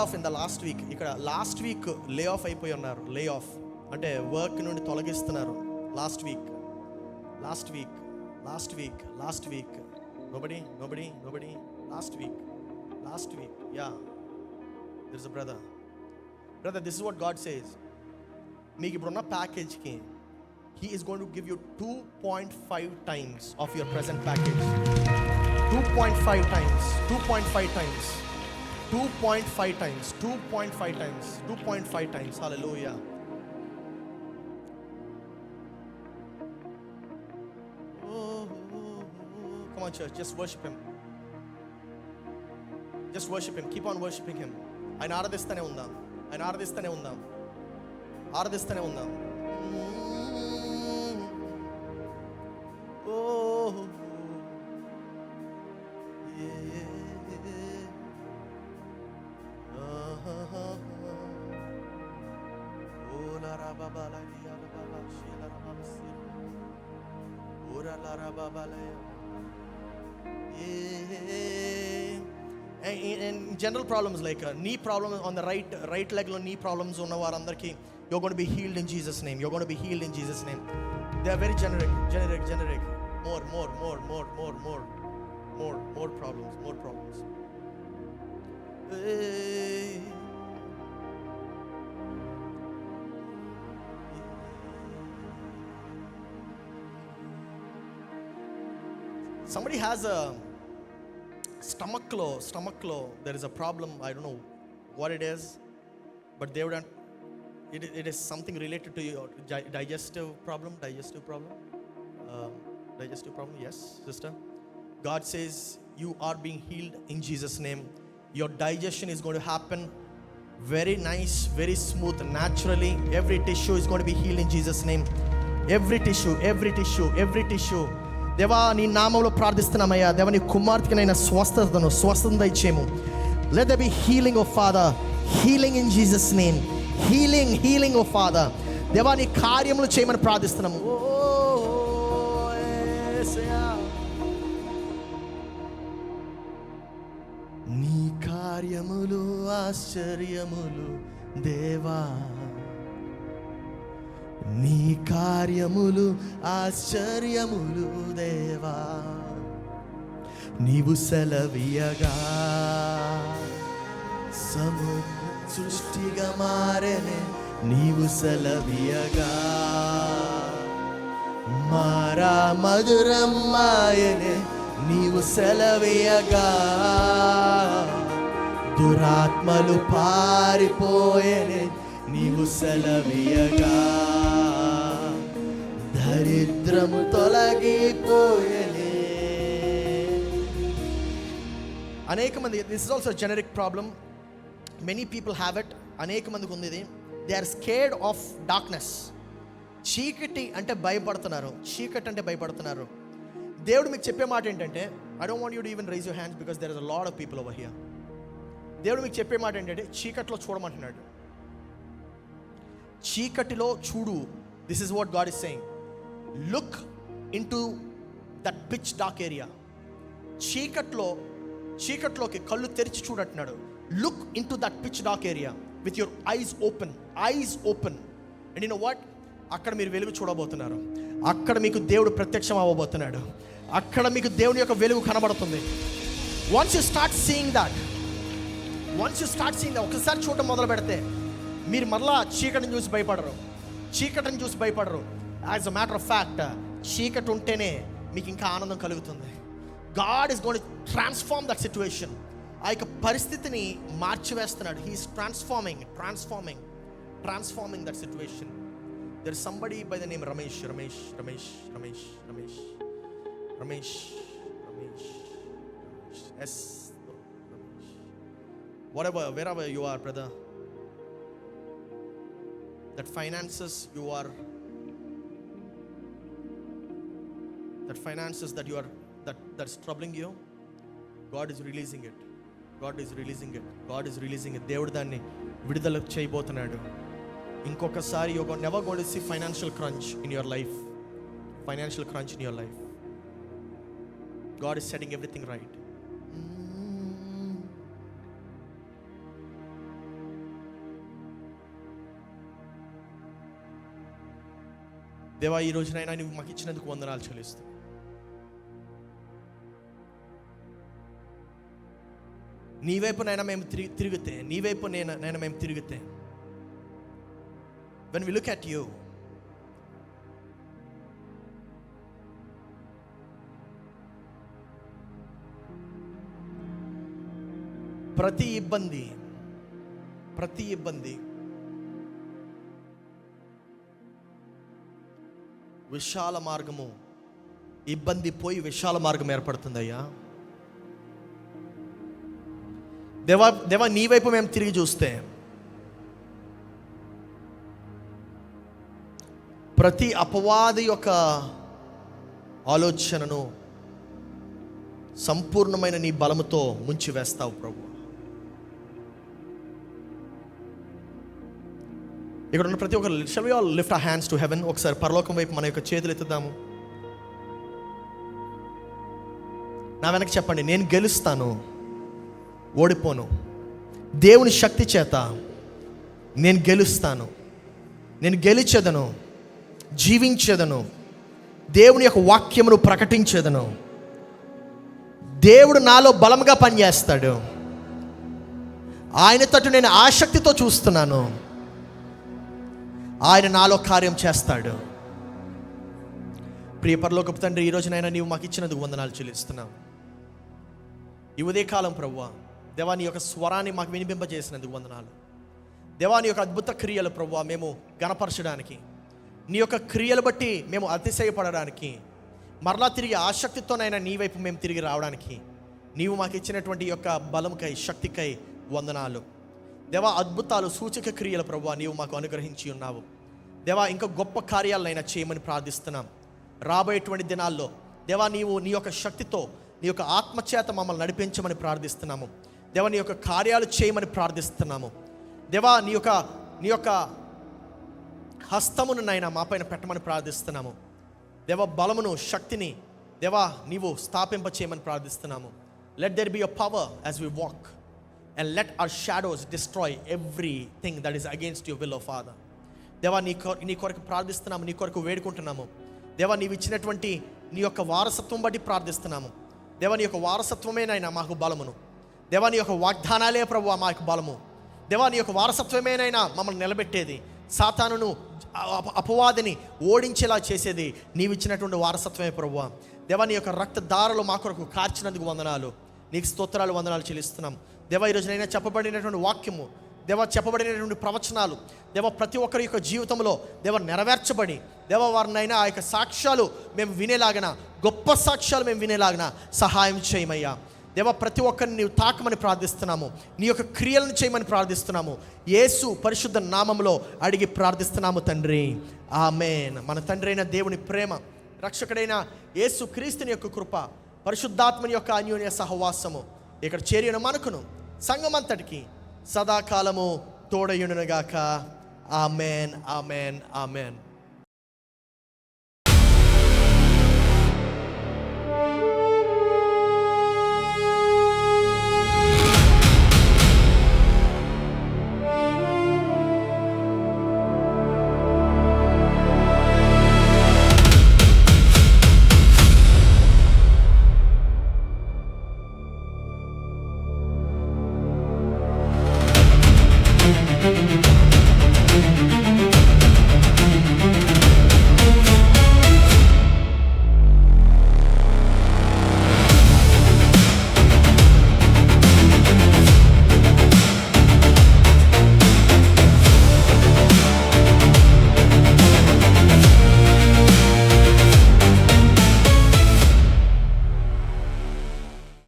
off in the last week. ఇక్కడ లాస్ట్ వీక్ లే ఆఫ్ అయిపోయి ఉన్నారు. లే ఆఫ్ అంటే వర్క్ నుండి తొలగిస్తున్నారు. Last week nobody last week. Yeah, there's a brother, this is what God says. మీకు ఇప్పుడున్న ప్యాకేజ్కి he is going to give you 2.5 times of your present package. 2.5 times. Hallelujah. Come on church, just worship him. Keep on worshiping him. ఆయన ఆరాధిస్తూనే ఉందాం. Oh, la ra ba ba la ya la ba ba shi la ra ba ba si ora la ra ba ba la and general problems like knee problem on the right leg lo knee problems unna varandarki you're going to be healed in Jesus name. They are very generic. More problems. Somebody has a stomach lo there is a problem. I don't know what it is, but they wouldn't. It is something related to your digestive problem. Yes, sister. God says you are being healed in Jesus name. Your digestion is going to happen very nice, very smooth, naturally. Every tissue is going to be healed in Jesus name. Every tissue. దేవా నీ నామములో ప్రార్థిస్తున్నామయ్యా. దేవా నీ కుమార్తెకి నైనా స్వస్థతను దయచేయము. Let there be healing, oh Father. Healing in Jesus name. Healing, oh Father. దేవా నీ కార్యములు చేయమని ప్రార్థిస్తున్నాము. నీ కార్యములు ఆశ్చర్యములు దేవా, నీ కార్యములు ఆశ్చర్యములు దేవా. నీవు సెలవీయగా సృష్టిగా మారెనే. నీవు సెలవీయగా మారా మధురం మాయనే. నీవు సెలవీయగా దురాత్మలు పారిపోయేనే. నీవు సెలవీయగా దరిద్రము తొలగిపోయేనే. అనేక మంది, this is also generic problem. Many people have it. అనేక మందికి ఉంది ఇది. They are scared of darkness. చీకటి అంటే భయపడుతున్నారు. దేవుడు మీకు చెప్పే మాట ఏంటంటే, I don't want you to even raise your hands because there is a lot of people over here. దేవుడు మీకు చెప్పే మాట ఏంటంటే, చీకట్లో చూడమంటున్నాడు. చీకటిలో చూడు. This is what God is saying. Look into that pitch dark area. చీకట్లోకి కళ్ళు తెరిచి చూడంటున్నాడు. Look into that pitch dark area with your eyes open. And you know what, అక్కడ మీరు వెలుగు చూడబోతున్నారు. అక్కడ మీకు దేవుడు ప్రత్యక్షం అవ్వబోతున్నాడు. అక్కడ మీకు దేవుని యొక్క వెలుగు కనబడుతుంది. Once you start seeing that, ఒకసారి చూడటం మొదలు పెడితే మీరు మరలా చీకటిని చూసి భయపడరు. As a matter of fact, చీకటి ఉంటేనే మీకు ఇంకా ఆనందం కలుగుతుంది. God is going to transform that situation. ఆ యొక్క పరిస్థితిని మార్చివేస్తున్నాడు. He is transforming that situation. There is somebody by the name Ramesh. Yes, Ramesh. Wherever you are, brother, that finances that's troubling you, God is releasing it. దేవుడు దాన్ని విడుదల చేయబోతున్నాడు. ఇంకొకసారి you're never going to see financial crunch in your life. God is setting everything right. దేవా ఈ రోజునైనా నువ్వు మాకు ఇచ్చినందుకు వందనాలు చెల్లిస్తూ, నీ వైపునైనా మేము తిరిగితే, నీ వైపు నైనా మేము తిరిగితే, when we look at you, ప్రతి ఇబ్బంది విశాల మార్గము, ఇబ్బంది పోయి విశాల మార్గం ఏర్పడుతుందయ్యా. దేవా నీ వైపు మేము తిరిగి చూస్తే ప్రతి అపవాది యొక్క ఆలోచనను సంపూర్ణమైన నీ బలముతో ముంచి వేస్తావు ప్రభు. ఇక్కడ ఉన్న ప్రతి ఒక్కరు, shall we all lift our hands to heaven? ఒకసారి పరలోకం వైపు మన యొక్క చేతులు ఎత్తుదాము. నా వెనక చెప్పండి, నేను గెలుస్తాను, ఓడిపోను. దేవుని శక్తి చేత నేను గెలుస్తాను, నేను గెలిచెదను, జీవించేదను, దేవుని యొక్క వాక్యమును ప్రకటించేదను. దేవుడు నాలో బలంగా పనిచేస్తాడు, ఆయన తట్టు నేను ఆసక్తితో చూస్తున్నాను, ఆయన నాలో కార్యం చేస్తాడు. ప్రియ పరలోకపు తండ్రి, ఈ రోజునైనా నీవు మాకు ఇచ్చినందుకు వందనాలు చెల్లిస్తున్నావు. ఈ ఉదయకాలం ప్రభువా, దేవా నీ యొక్క స్వరాన్ని మాకు వినిపింపజేసినందుకు వందనాలు. దేవా నీ యొక్క అద్భుత క్రియలు ప్రభువా మేము గణపరచడానికి, నీ యొక్క క్రియలు బట్టి మేము అతిశయపడడానికి, మరలా తిరిగి ఆసక్తితోనైనా నీ వైపు మేము తిరిగి రావడానికి నీవు మాకు ఇచ్చినటువంటి యొక్క బలంకై, శక్తికై వందనాలు. దేవా అద్భుతాలు, సూచక క్రియలు ప్రభువా నీవు మాకు అనుగ్రహించి ఉన్నావు. దేవా ఇంకా గొప్ప కార్యాలైనా చేయమని ప్రార్థిస్తున్నాం. రాబోయేటువంటి దినాల్లో దేవా నీవు నీ యొక్క శక్తితో, నీ యొక్క ఆత్మచేత మమ్మల్ని నడిపించమని ప్రార్థిస్తున్నాము. దేవా నీ యొక్క కార్యాలు చేయమని ప్రార్థిస్తున్నాము. దేవా నీ యొక్క హస్తమును నైనా మా పైన పెట్టమని ప్రార్థిస్తున్నాము. దేవా బలమును, శక్తిని దేవా నీవు స్థాపింప చేయమని ప్రార్థిస్తున్నాము. Let there be your power as we walk and let our shadows destroy everything that is against your will, O Father. దేవా నీ కొరకు ప్రార్థిస్తున్నాము, నీ కొరకు వేడుకుంటున్నాము. దేవా నీవు ఇచ్చినటువంటి నీ యొక్క వారసత్వం బట్టి ప్రార్థిస్తున్నాము. దేవా నీ యొక్క వారసత్వమేనైనా మాకు బలమును, దేవా నీ యొక్క వాగ్దానాలే ప్రభువా మాకు బలము. దేవా నీ యొక్క వారసత్వమేనైనా మమ్మల్ని నిలబెట్టేది, సాతానును, అపవాదిని ఓడించేలా చేసేది నీవు ఇచ్చినటువంటి వారసత్వమే ప్రభువా. దేవా నీ యొక్క రక్తధారలు మా కొరకు కార్చినందుకు వందనాలు, నీకు స్తోత్రాలు, వందనాలు చెల్లిస్తున్నాం. దేవా ఈ రోజునైనా చెప్పబడినటువంటి వాక్యము, దేవా చెప్పబడినటువంటి ప్రవచనాలు దేవా ప్రతి ఒక్కరి యొక్క జీవితంలో దేవా నెరవేర్చబడి, దేవా వారినైనా ఆ యొక్క సాక్ష్యాలు మేము వినేలాగిన, గొప్ప సాక్ష్యాలు మేము వినేలాగిన సహాయం చేయమయ్యా. దేవా ప్రతి ఒక్కరిని నీవు తాకమని ప్రార్థిస్తున్నాము, నీ యొక్క క్రియలను చేయమని ప్రార్థిస్తున్నాము. యేసు పరిశుద్ధ నామములో అడిగి ప్రార్థిస్తున్నాము తండ్రి, ఆమేన్. మన తండ్రి అయిన దేవుని ప్రేమ, రక్షకుడైన యేసు క్రీస్తుని యొక్క కృప, పరిశుద్ధాత్మని యొక్క అన్యోన్య సహవాసము ఇక్కడ చేరిన మనకును సంఘమంతటికి సదాకాలము తోడయునుగాక. ఆమేన్, ఆమేన్, ఆమేన్.